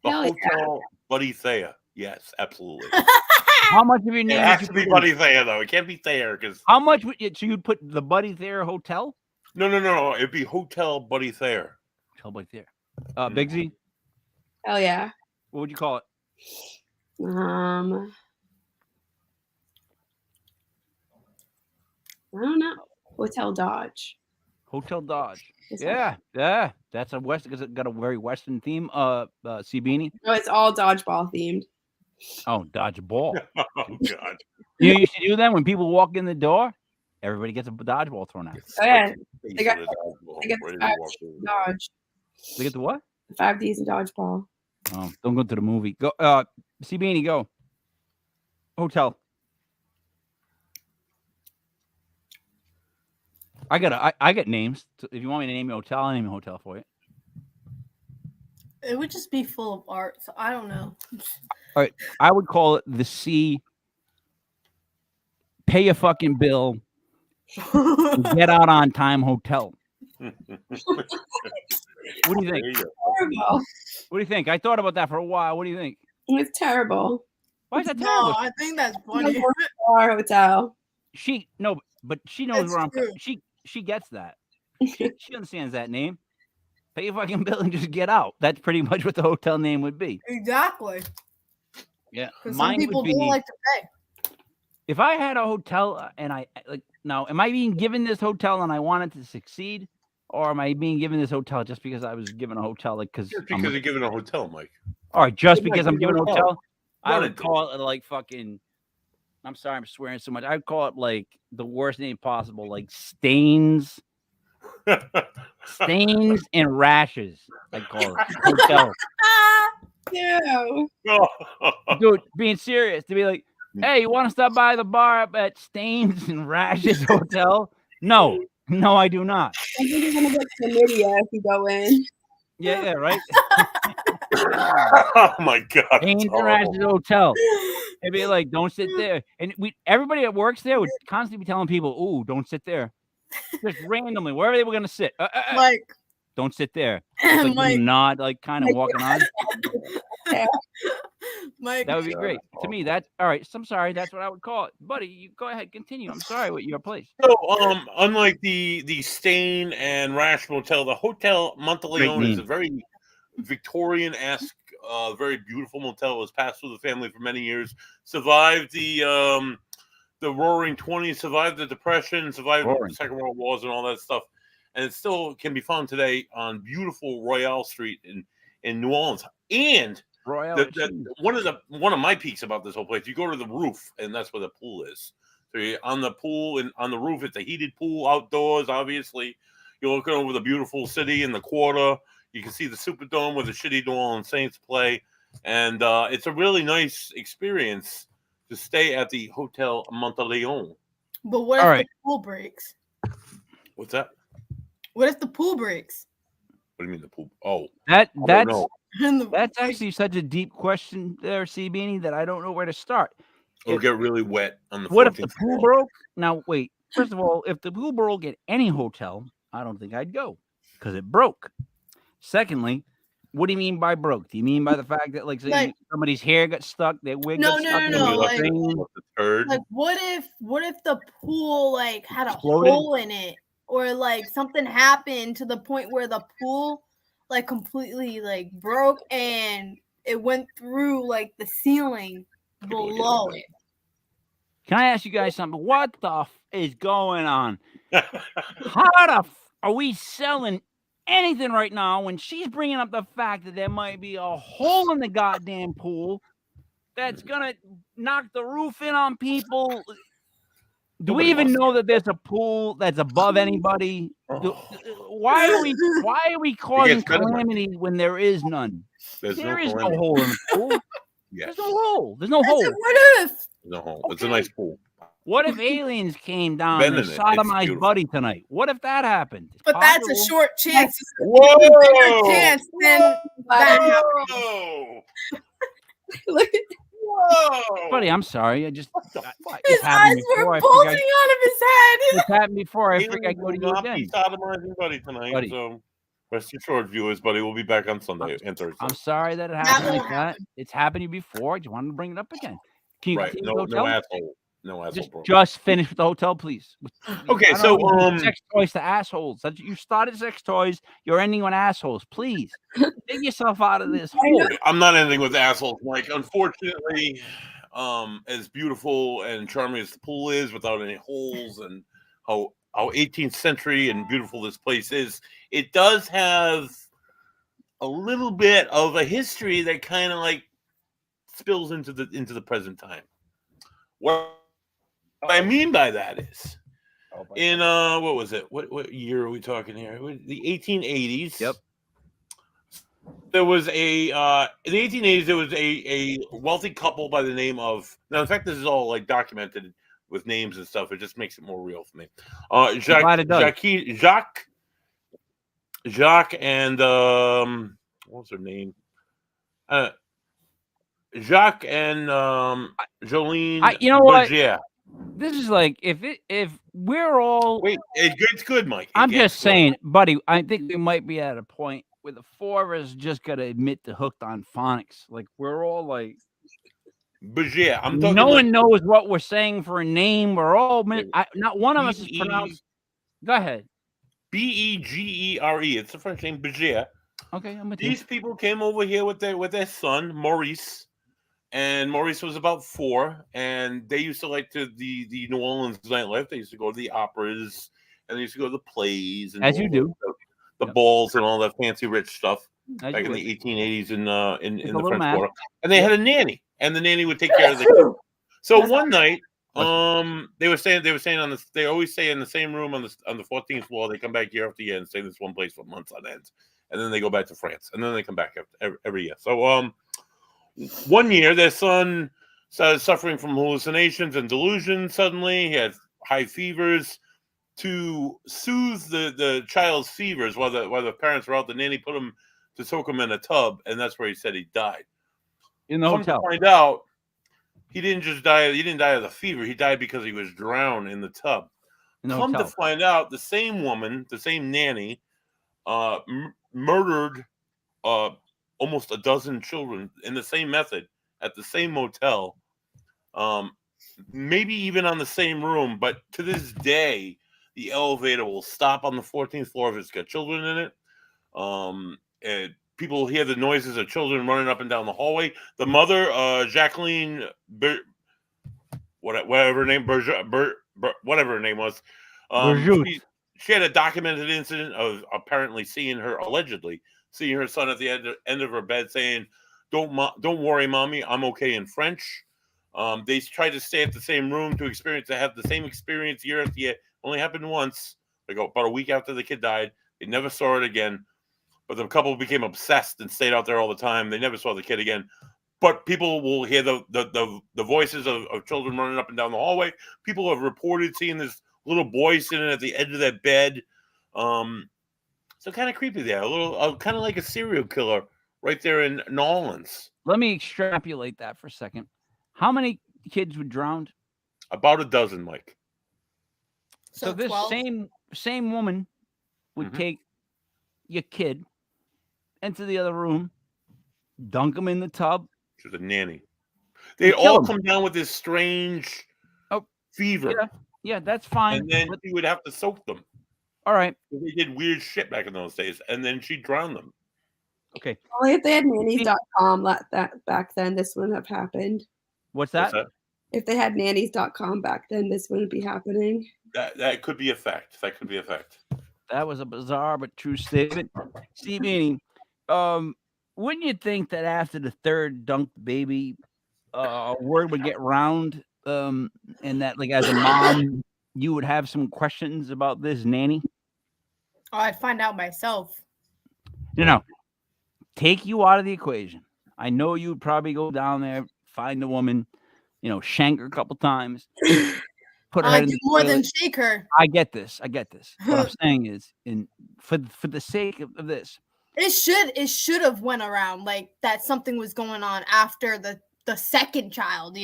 The Hell yeah. Hotel Buddy Thayer. Yes, absolutely. How much of your It name has would to you be put in? Buddy Thayer though. It can't be Thayer because How much would you, so you'd put the Buddy Thayer Hotel? no. It'd be Hotel Buddy Thayer. Hotel Buddy Thayer. Bigsy, Hell yeah. what would you call it? I don't know. Hotel Dodge. Hotel Dodge. Is Yeah, yeah. That's a West because it got a very Western theme. Beanie. No, it's all dodgeball themed. Oh, dodgeball. Oh God. You know, you should do that when people walk in the door. Everybody gets a dodgeball thrown at. Oh, yeah. They They got- got the 5Ds in Dodge. They get the what? The 5Ds in dodgeball. Oh, don't go to the movie. Go, Beanie, go. Hotel. I got names. So if you want me to name a hotel, I'll name a hotel for you. It would just be full of art, so I don't know. I would call it the C. Pay your fucking bill. And get out on time hotel. What do you think? There you go. Terrible. What do you think? I thought about that for a while. What do you think? It's terrible. Why is that No, terrible? I think that's funny. Our hotel. But she knows It's where I'm. true. She gets that. She understands that name. Pay your fucking bill and just get out. That's pretty much what the hotel name would be. Exactly. Yeah, Because some mine people would be. don't like to pay. If I had a hotel and I like now, am I being given this hotel and I wanted to succeed, or am I being given this hotel just because I was given a hotel like because Just because you're given a hotel, Mike. all right, just Yeah, because I'm give it given a a call. hotel, I Run would it, call it like fucking. I'm sorry, I'm swearing so much. I'd call it like the worst name possible, like stains and rashes. I'd call it hotel. Ew. Dude, being serious, to be like, hey, you want to stop by the bar up at Stains and Rashes Hotel? No, I do not. I think you're gonna get chlamydia if you go in. Yeah, right. Oh my God. Stains it's and Rashes horrible. Hotel. They'd be like, don't sit there. And everybody that works there would constantly be telling people, ooh, don't sit there. Just randomly, wherever they were gonna sit. Like, Don't sit there. It's like Mike, you nod, like kind of walking on. Mike, That would be great. To me, that's all right. So I'm sorry. That's what I would call it. Buddy, you go ahead, continue. I'm sorry with your place. So, unlike the Stain and Rash Motel, the Hotel Monteleone is name. a very Victorian-esque, very beautiful motel. It was passed through the family for many years. Survived the Roaring '20s, survived the Depression, survived the Second World Wars, and all that stuff. And it still can be found today on beautiful Royale Street in New Orleans. And Royale. one of my peaks about this whole place, you go to the roof, and that's where the pool is. So you're on the pool and on the roof, it's a heated pool outdoors. Obviously, you're looking over the beautiful city in the quarter. You can see the Superdome where the shitty New Orleans Saints play, and it's a really nice experience to stay at the Hotel Monteleone. but what if All the right. pool breaks? What's that? What if the pool breaks? What do you mean the pool? Oh, That's no. And the- that's actually such a deep question there, C Beanie, that I don't know where to start. It'll get really wet on the. What if the 14th pool floor. broke? Now wait. First of all, if the pool broke at any hotel, I don't think I'd go because it broke. Secondly, what do you mean by broke? Do you mean by the fact that like, say, Like- somebody's hair got stuck, their wig No, got no, stuck? no, in no, the like- thing? The third. like, what if the pool like had a Exploded? hole in it, or like something happened to the point where the pool like completely like broke and it went through like the ceiling below it? Can I ask you guys something? What the is going on? How the are we selling anything right now when she's bringing up the fact that there might be a hole in the goddamn pool that's gonna knock the roof in on people? Do we Nobody even wants know that there's a pool that's above anybody? Why are we causing better money. calamity when there is none? There's There no is no calamity. hole in the pool. Yes. There's no hole. There's no I hole. said, what if? No hole. It's a nice pool. What if aliens came down Been and in it. It's sodomized beautiful. Buddy tonight? What if that happened? It's But that's a possible. short chance. It's a Whoa! bigger chance than that happened. Whoa! Look at Whoa! Buddy, I'm sorry. I just What the fuck? His it's happened eyes before. were I bulging figure out of his head. It's happened before. I Aliens figure I go to will you not be again. sodomizing Buddy tonight. Buddy. So Rest assured, viewers, buddy, we'll be back on Sunday and Thursday. I'm sorry that it That happened won't like that. happen. It's happened to you before. I just wanted to bring it up again. Can you Right? continue with the No hotel? asshole. No asshole, bro. Just finish with the hotel, please. Okay, I don't so know, you do sex toys to assholes. You started sex toys. You're ending on assholes. Please dig yourself out of this hole. I'm not ending with assholes, Mike. Unfortunately, as beautiful and charming as the pool is, without any holes, and how 18th century and beautiful this place is, it does have a little bit of a history that kind of like spills into the present time. What I mean by that is, in what was it? What year are we talking here? The 1880s. Yep. There was a in the 1880s. There was a wealthy couple by the name of. Now, in fact, this is all like documented with names and stuff. It just makes it more real for me. Jacques, and what was her name? Jacques and Jolene. You know what? Bergier. This is like if we're all. Wait, it's good, Mike. I'm just saying, buddy. I think we might be at a point where the four of us just gotta admit to hooked on phonics. Like we're all like. Bergier. I'm talking. No one knows what we're saying for a name. We're all. Not one of us is pronounced. Go ahead. Begere. It's the French name, Bergier. Okay, I'm with you. These people came over here with their son Maurice, and Maurice was about 4, and they used to like the New Orleans nightlife. They used to go to the operas, and they used to go to the plays, and as you do, the balls and all that fancy rich stuff as back in the 1880s in the French mad. Quarter. And they had a nanny, and the nanny would take care of the kids. So one night. They always say in the same room on the 14th floor. They come back year after year and stay in this one place for months on end, and then they go back to France, and then they come back every year. So one year their son started suffering from hallucinations and delusions. Suddenly he had high fevers. To soothe the child's fevers while the parents were out, the nanny put him to soak him in a tub, and that's where he said he died. In the hotel. To find out. He didn't just die. He didn't die of the fever. He died because he was drowned in the tub. Come to find out, the same woman, the same nanny, murdered almost a dozen children in the same method at the same motel, maybe even on the same room. But to this day, the elevator will stop on the 14th floor if it's got children in it. And people hear the noises of children running up and down the hallway. The mother, Jacqueline, whatever her name, whatever her name was, she had a documented incident of apparently allegedly seeing her son at the end of her bed saying, "Don't worry, mommy, I'm okay," in French. They tried to stay at the same room to have the same experience year after year. Only happened once. Like about a week after the kid died. They never saw it again. But the couple became obsessed and stayed out there all the time. They never saw the kid again. But people will hear the voices of children running up and down the hallway. People have reported seeing this little boy sitting at the edge of their bed. So kind of creepy there. A little, kind of like a serial killer right there in New Orleans. Let me extrapolate that for a second. How many kids were drowned? About a dozen, Mike. So this 12? same woman would take your kid into the other room, dunk him in the tub. She's a nanny. They all come down with this strange fever. Yeah, that's fine. And then he would have to soak them. All right. They did weird shit back in those days, and then she drowned them. Okay. Only if they had nannies.com back then, this wouldn't have happened. What's that? If they had nannies.com back then, this wouldn't be happening. That could be a fact. That could be a fact. That was a bizarre but true statement. Steve Meany, wouldn't you think that after the third dunked baby, word would get round, and that, like, as a mom, you would have some questions about this nanny? Oh, I'd find out myself. No. Take you out of the equation. I know you'd probably go down there, find a woman, shank her a couple times. Put her I head in do the more toilet. than shake her. I get this. What I'm saying is, for the sake of this, it should have went around like that something was going on after the second child,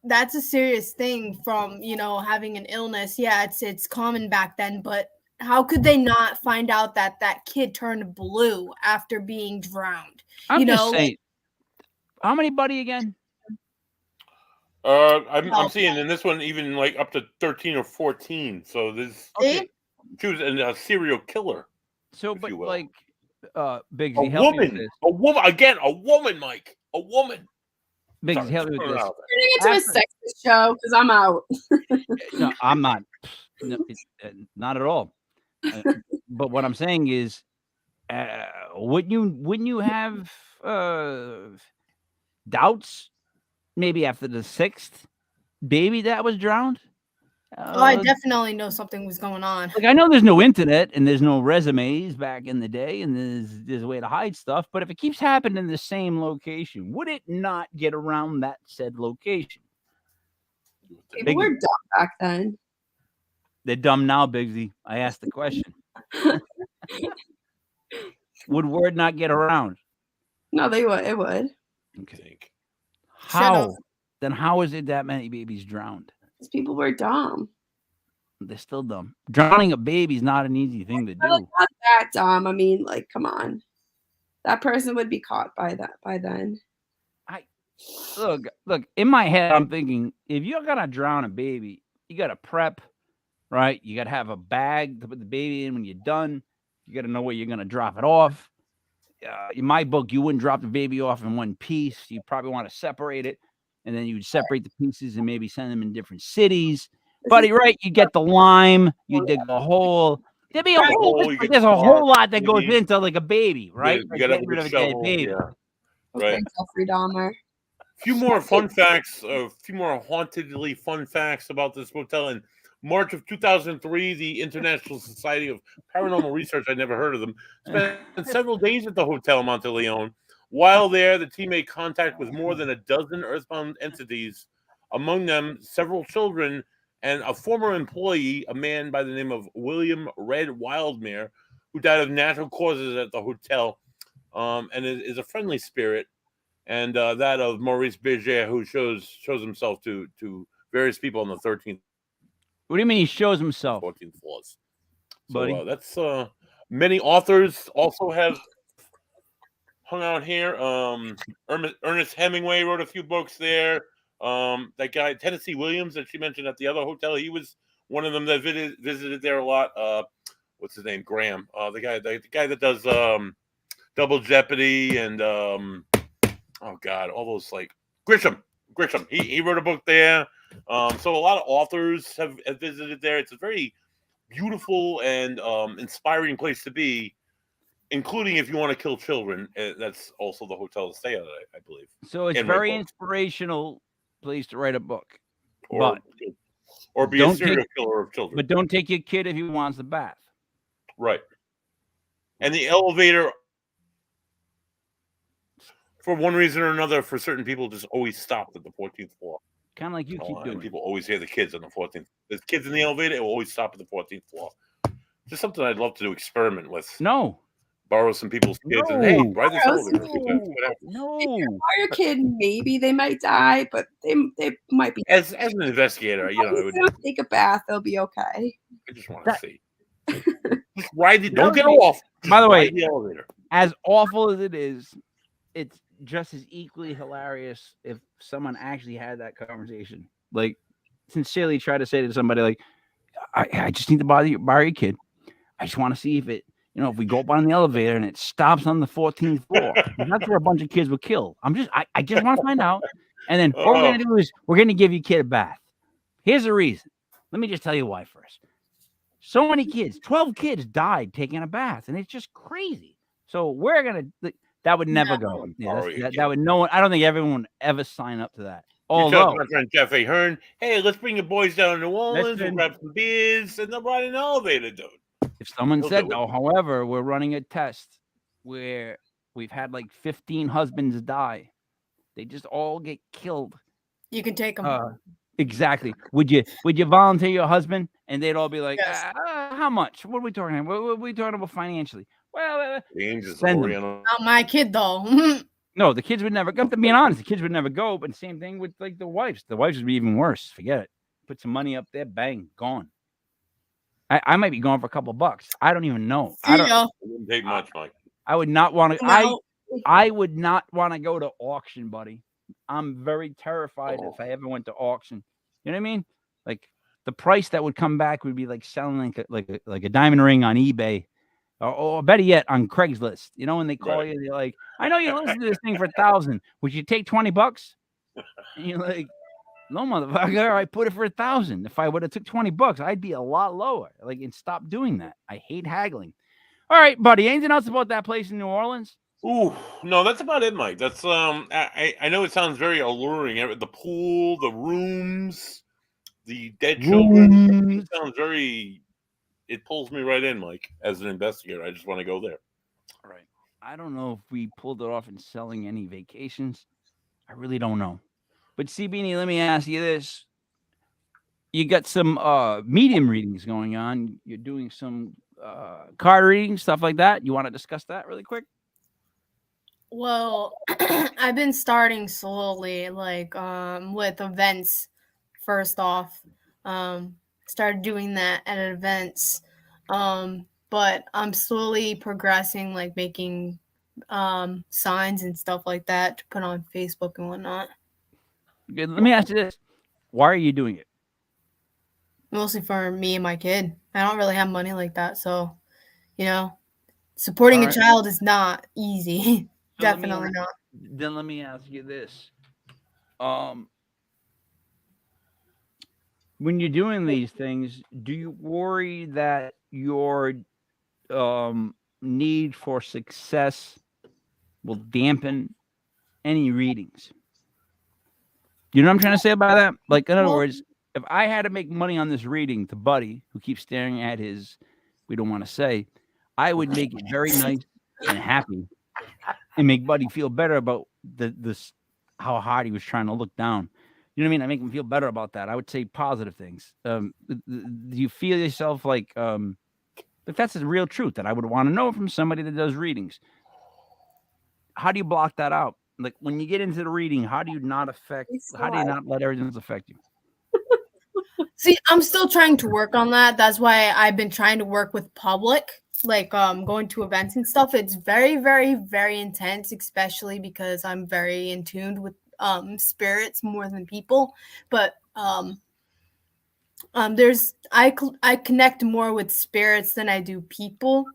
that's a serious thing from, having an illness. Yeah, it's common back then, but how could they not find out that that kid turned blue after being drowned? I'm just saying. How many, buddy, again? I'm seeing in this one even like up to 13 or 14. So this See? she was a serial killer. So, if but you will. like, A Biggsy, help me with woman, this. a woman again, a woman, Mike, a woman. Biggsy, help me with this. Turning into a sexist show because I'm out. No, I'm not. No, not at all. But what I'm saying is, wouldn't you have doubts maybe after the 6th baby that was drowned? Oh, I definitely know something was going on. Like, I know there's no internet and there's no resumes back in the day, and there's a way to hide stuff. But if it keeps happening in the same location, would it not get around that said location? People were dumb back then. They're dumb now, Biggsy. I asked the question. Would word not get around? No, they would. It would. Okay. Shut How? up. Then how is it that many babies drowned? Because people were dumb. They're still dumb. Drowning a baby is not an easy thing to do. Like, not that dumb. I mean, like, come on. That person would be caught by then. Look, in my head, I'm thinking, if you're gonna drown a baby, you gotta prep, right? You gotta have a bag to put the baby in when you're done. You gotta know where you're gonna drop it off. In my book, you wouldn't drop the baby off in one piece. You probably want to separate it, and then you'd separate the pieces and maybe send them in different cities. Buddy, right? You get the lime, you dig a hole. There's a whole lot that goes into like a baby, right? You got to Getting rid of a shovel, baby. yeah. Okay, Right. Jeffrey Dahmer. A few more fun facts, a few more hauntedly fun facts about this hotel. In March of 2003, the International Society of Paranormal Research, I never heard of them, spent several days at the Hotel Monteleone. While there, the team made contact with more than a dozen earthbound entities, among them several children and a former employee, a man by the name of William Red Wildmere, who died of natural causes at the hotel, and is a friendly spirit. And that of Maurice Berger, who shows himself to various people on the 13th. What do you mean he shows himself? 14th floors. So Buddy. that's many authors also have hung out here. Ernest Hemingway wrote a few books there. That guy Tennessee Williams that she mentioned at the other hotel, he was one of them that visited there a lot. What's his name? Graham. The guy that does Double Jeopardy and oh God, all those like Grisham. He wrote a book there. So a lot of authors have visited there. It's a very beautiful and inspiring place to be, including if you want to kill children. That's also the hotel to stay at, I believe. So it's And very write books. inspirational place to write a book. Or be a serial killer of children. But don't take your kid if he wants the bath. Right. And the elevator, for one reason or another, for certain people, just always stopped at the 14th floor. Kind of like you keep And doing. people always hear the kids on the 14th. There's kids in the elevator, it will always stop at the 14th floor. Just something I'd love to do, experiment with. No. Borrow some people's kids and, No. hey, ride this Borrow elevator. some- No. Fire kid, maybe they might die, but they might be. As an investigator, you know, If they don't take a bath, they'll be okay. I just want to see. Just ride it. Don't get By off. Just the way, ride the elevator. As awful as it is, it's just as equally hilarious if someone actually had that conversation. Like, sincerely try to say to somebody, like, I just need to borrow your kid. I just want to see if it, if we go up on the elevator and it stops on the 14th floor. That's where a bunch of kids were killed. I just want to find out. And then what we're going to do is we're going to give your kid a bath. Here's the reason. Let me just tell you why first. So many kids, 12 kids died taking a bath, and it's just crazy. So we're going to, that would never go. Yeah, that would no one, I don't think everyone would ever sign up to that. You talk Although, to my friend Jeff A. Hearn, hey, let's bring your boys down to New Orleans, we'll grab some beers, and they'll ride an elevator, dude. if someone He'll said do it. no, however, we're running a test where we've had like 15 husbands die. They just all get killed. You can take them. Exactly. Would you volunteer your husband? And they'd all be like, Yes. how much? What are we talking about? What are we talking about financially? Well, The angels send are them. on. Not my kid though. No, the kids would never go. To being honest, the kids would never go. But the same thing with like the wives. The wives would be even worse. Forget it. Put some money up there, bang, gone. I might be going for a couple bucks. I don't even know. I don't. Yeah. It wouldn't take much, Mike. I would not want to. Now, I would not want to go to auction, buddy. I'm very terrified Oh. if I ever went to auction. You know what I mean? Like the price that would come back would be like selling like a diamond ring on eBay, or better yet, on Craigslist. You know, when they call Right. you, they're like, "I know you listen to this thing for $1,000. Would you take $20?" And you're like, "No, motherfucker, I put it for $1,000. If I would have took $20, I'd be a lot lower." Like, and stop doing that. I hate haggling. All right, buddy. Anything else about that place in New Orleans? Ooh, no, that's about it, Mike. That's I know it sounds very alluring. The pool, the rooms, the dead children. It sounds very. It pulls me right in, Mike. As an investigator, I just want to go there. Right. I don't know if we pulled it off in selling any vacations. I really don't know. But CBN, let me ask you this. You got some medium readings going on. You're doing some card readings, stuff like that. You want to discuss that really quick? Well, I've been starting slowly, like with events. First off, started doing that at events, but I'm slowly progressing, like making signs and stuff like that to put on Facebook and whatnot. Okay, let me ask you this. Why are you doing it? Mostly for me and my kid. I don't really have money like that, so supporting Alright. a child is not easy. So let me Definitely ask- not. Then let me ask you this. When you're doing these things, do you worry that your need for success will dampen any readings? You know what I'm trying to say about that? Like, in other Well- words, if I had to make money on this reading to Buddy, who keeps staring at his, we don't want to say, I would make it very nice and happy, and make Buddy feel better about this how hard he was trying to look down. You know what I mean? I make him feel better about that. I would say positive things. Do you feel yourself like if that's the real truth that I would want to know from somebody that does readings? How do you block that out? Like when you get into the reading, how do you not let everything affect you? See, I'm still trying to work on that. That's why I've been trying to work with public, like going to events and stuff. It's very, very, very intense, especially because I'm very in tune with spirits more than people. But I connect more with spirits than I do people.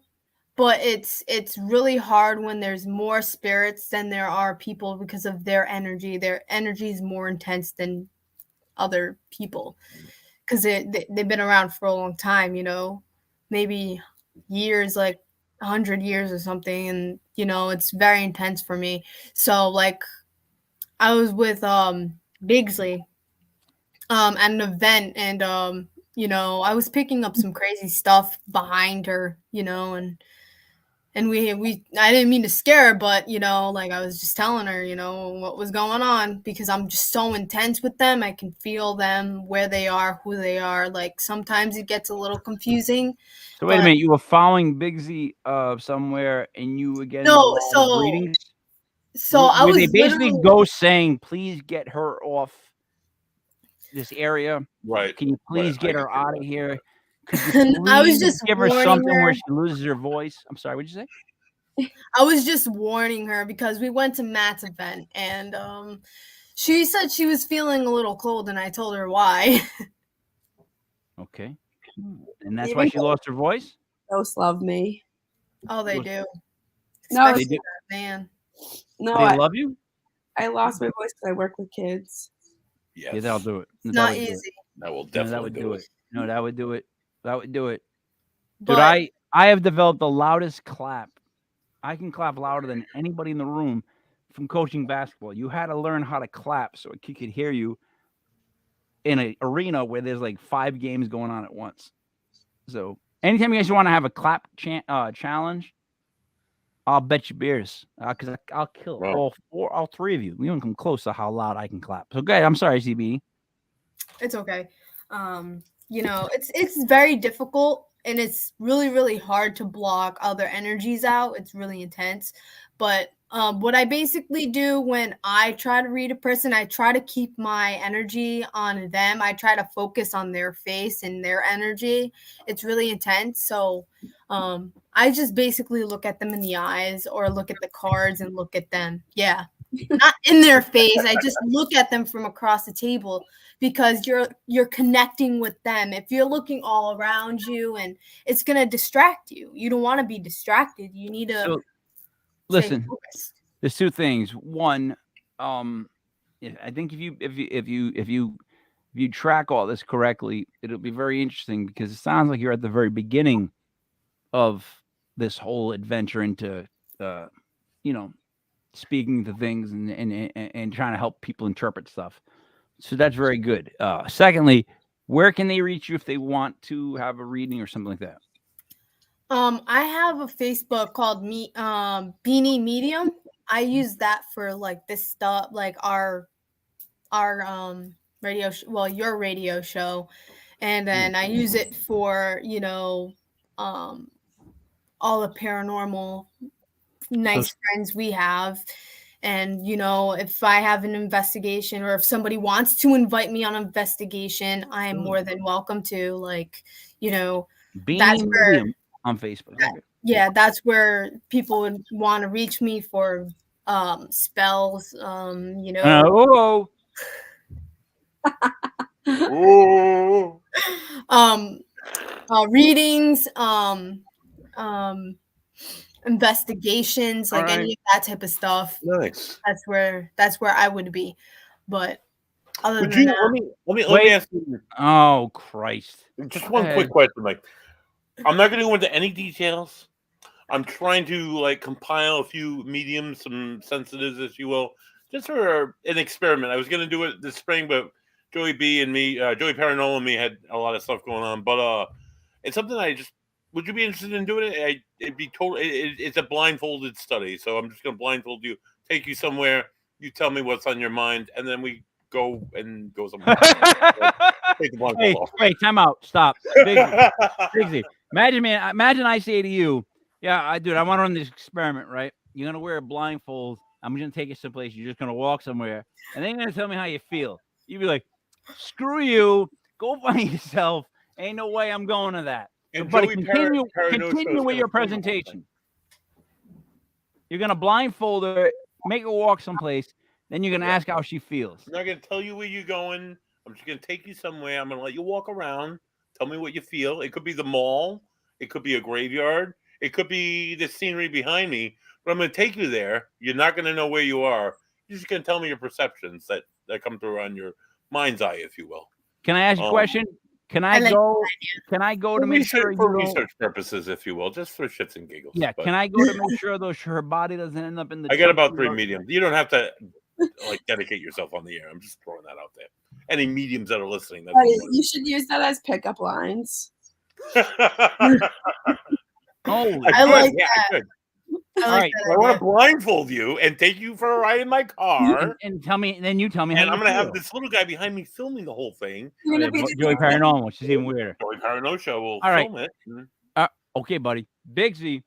But it's really hard when there's more spirits than there are people because of their energy. Their energy is more intense than other people because they've been around for a long time, maybe years, like 100 years or something. And, it's very intense for me. So like I was with Bigsley at an event and, I was picking up some crazy stuff behind her, and I didn't mean to scare her, but like I was just telling her, what was going on because I'm just so intense with them. I can feel them, where they are, who they are. Like sometimes it gets a little confusing. So wait a but- minute, you were following Bigsy somewhere, and you were getting No, involved with readings. So I Were was they basically literally- go saying, "Please get her off this area. Right. Can you please Right, get I her get you. out of here? Could you I was please just give her warning something her. where she loses her voice?" I'm sorry, what'd you say? I was just warning her because we went to Matt's event and she said she was feeling a little cold and I told her why. Okay, and that's why she lost her voice. Ghosts love me. Oh, they do. No, Especially They do. that man. No, They I love you. lost my voice because I work with kids. Yes. Yeah, that'll do it. It's That not would do it. easy. That will No, definitely that would do it. No, that would do it. That would do it. Dude, But I have developed the loudest clap. I can clap louder than anybody in the room from coaching basketball. You had to learn how to clap so a kid could hear you in an arena where there's like 5 games going on at once. So anytime you guys want to have a clap challenge, I'll bet you beers because I'll kill Wow. all 3 of you. We don't come close to how loud I can clap. So good. I'm sorry, CB. it's okay. It's very difficult and it's really, really hard to block other energies out. It's really intense. But what I basically do when I try to read a person, I try to keep my energy on them. I try to focus on their face and their energy. It's really intense. So I just basically look at them in the eyes or look at the cards and look at them. Yeah. Not in their face. I just look at them from across the table because you're connecting with them. If you're looking all around you, and it's gonna distract you. You don't want to be distracted. You need to So, stay listen, focused. there's two things. One, I think if you track all this correctly, it'll be very interesting because it sounds like you're at the very beginning of this whole adventure into, you know, speaking to things and trying to help people interpret stuff. So that's very good. Secondly, where can they reach you if they want to have a reading or something like that? I have a Facebook called Beanie Medium. I use that for like this stuff, like our radio your radio show, and then I use it for all the paranormal nice friends we have. And if I have an investigation or if somebody wants to invite me on an investigation, I am more than welcome to. That's Beanie where Medium on Facebook. Okay. that's where people would want to reach me for spells, Oh, Ooh. readings, investigations, like Alright. any of that type of stuff. Nice. That's where I would be. But other Would than you that, let me Wait. ask you oh Christ. just Go one ahead. quick question, Mike. I'm not going to go into any details. I'm trying to compile a few mediums, some sensitives, if you will, just for an experiment. I was going to do it this spring, but Joey B and me, Joey Paranormal and me had a lot of stuff going on. But it's something would you be interested in doing it? It'd be it's a blindfolded study. So I'm just going to blindfold you, take you somewhere. You tell me what's on your mind, and then we go somewhere. Take the blindfold off. Wait, time out. Stop. Bigsy. Imagine I say to you, yeah, I want to run this experiment, right? You're going to wear a blindfold. I'm going to take you someplace. You're just going to walk somewhere. And then you're going to tell me how you feel. You'd be like, screw you. Go find yourself. Ain't no way I'm going to that. So, And buddy, Joey continue Parano's with your gonna film the whole presentation. You're going to blindfold her, make her walk someplace. Then you're going to ask how she feels. I'm not going to tell you where you're going. I'm just going to take you somewhere. I'm going to let you walk around. Tell me what you feel. It could be the mall. It could be a graveyard. It could be the scenery behind me. But I'm going to take you there. You're not going to know where you are. You're just going to tell me your perceptions that come through on your mind's eye, if you will. Can I ask you a question? Can I go to make sure for research purposes, if you will, just for shits and giggles? Yeah, but can I go to make sure her body doesn't end up in the? I got about 3 mediums. You don't have to dedicate yourself on the air. I'm just throwing that out there. Any mediums that are listening, that's You should use that as pickup lines. Oh, I like yeah, that. I could. I like right. that I want idea. to blindfold you and take you for a ride in my car. and tell me. Then you tell me And how I'm you going to feel. have this little guy behind me filming the whole thing. You're gonna be Joey Paranormal, which is even weirder. Joey Parano Show will All right. film it. Okay, buddy. Bigsy,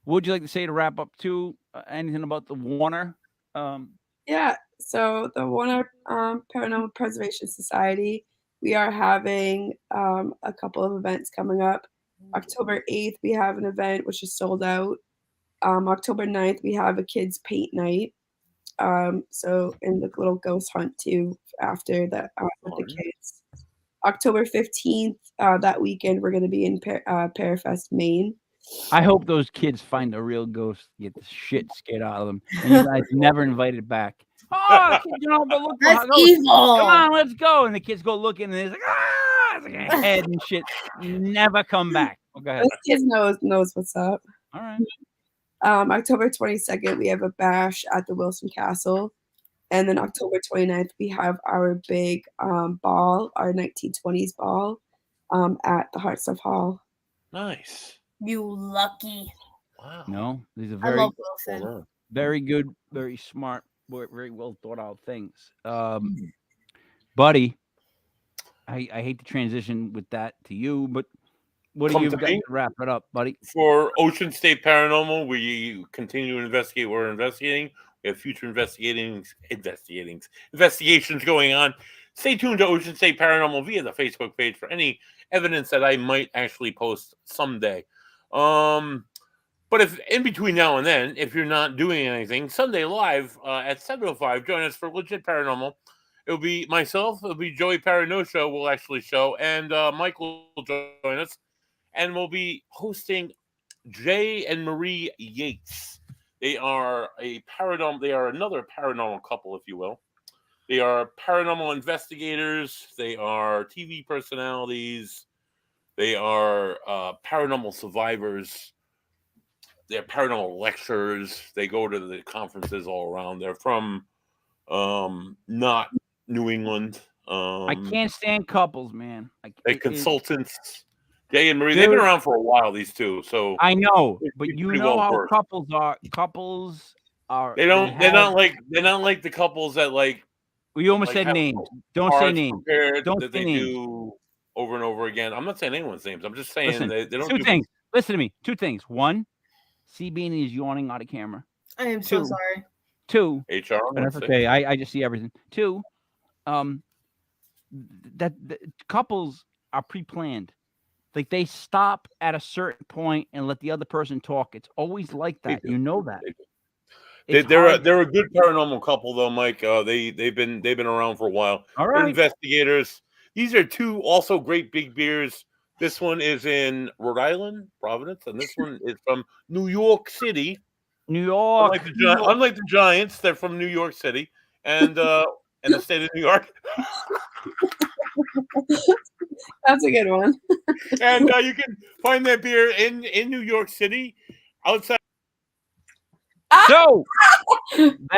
what would you like to say to wrap up too? Anything about the Warner? Yeah. So the Warner Paranormal Preservation Society, we are having a couple of events coming up. October 8th, we have an event which is sold out. October 9th, we have a kids paint night. So and the little ghost hunt too after that with the kids. October 15th, that weekend, we're going to be in Parafest, Maine. I hope those kids find a real ghost, get the shit scared out of them, and you guys never invited back. Oh, kids, but look, That's ghost. evil. Come on, let's go. And the kids go looking, and it's like, it's like a head and shit. Never come back. Okay. Those kids knows what's up. All right. October 22nd, we have a bash at the Wilson Castle. And then October 29th, we have our big ball, our 1920s ball at the Heart Stuff Hall. Nice. You lucky. Wow. No, these are I very, love Wilson. very good, very smart, very well thought out things. Buddy, I hate to transition with that to you, but What do Come you to got me. to wrap it up, buddy? For Ocean State Paranormal, we continue to investigate. We're investigating. We have future investigations going on. Stay tuned to Ocean State Paranormal via the Facebook page for any evidence that I might actually post someday. But if in between now and then, if you're not doing anything, Sunday live at 7:05, join us for Legit Paranormal. It'll be myself. It'll be Joey Paranosha will actually show, and Mike will join us, and we'll be hosting Jay and Marie Yates. They are a paranormal. They are another paranormal couple, if you will. They are paranormal investigators. They are TV personalities. They are paranormal survivors. They're paranormal lecturers. They go to the conferences all around. They're from not New England. I can't stand couples, man. They're consultants. Jay and Marie, they've Dude. been around for a while, these two. So I know, it's but you pretty know well how versed. couples are. Couples are. They're not have- like the couples that like We almost like said have names. Don't say cards names. prepared Don't that say they names. do over and over again. I'm not saying anyone's names. I'm just saying Listen, they don't two do things. Listen to me. Two things. One, C Beanie is yawning out of camera. I am so Two. sorry. Two, HR. on but that's Wednesday. okay. I just see everything. Two, that couples are pre-planned. Like they stop at a certain point and let the other person talk. It's always like They that. do. You know that. They do. It's They're hard. a good paranormal couple though, Mike. They've been around for a while. All They're right. investigators. These are two also great big beers. This one is in Rhode Island, Providence, and this one is from New York City. New York. Unlike the Giants, they're from New York City and the state of New York. That's a good one. And you can find that beer in New York City outside. So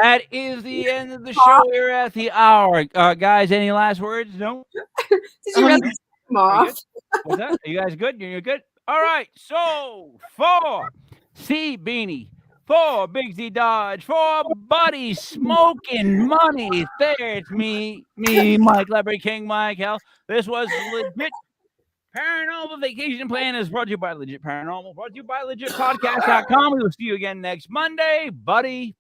that is the end of the show. We're at the hour. Guys, any last words? No? Did you really take them off? What's that? Are you guys good? You're good? All right. So for C Beanie, for Big Z Dodge, for Buddy Smoking Money. There's me, Mike Leopard King, Mike Hell. This was Legit Paranormal Vacation Plan is brought to you by Legit Paranormal, brought to you by LegitPodcast.com. We will see you again next Monday. Buddy,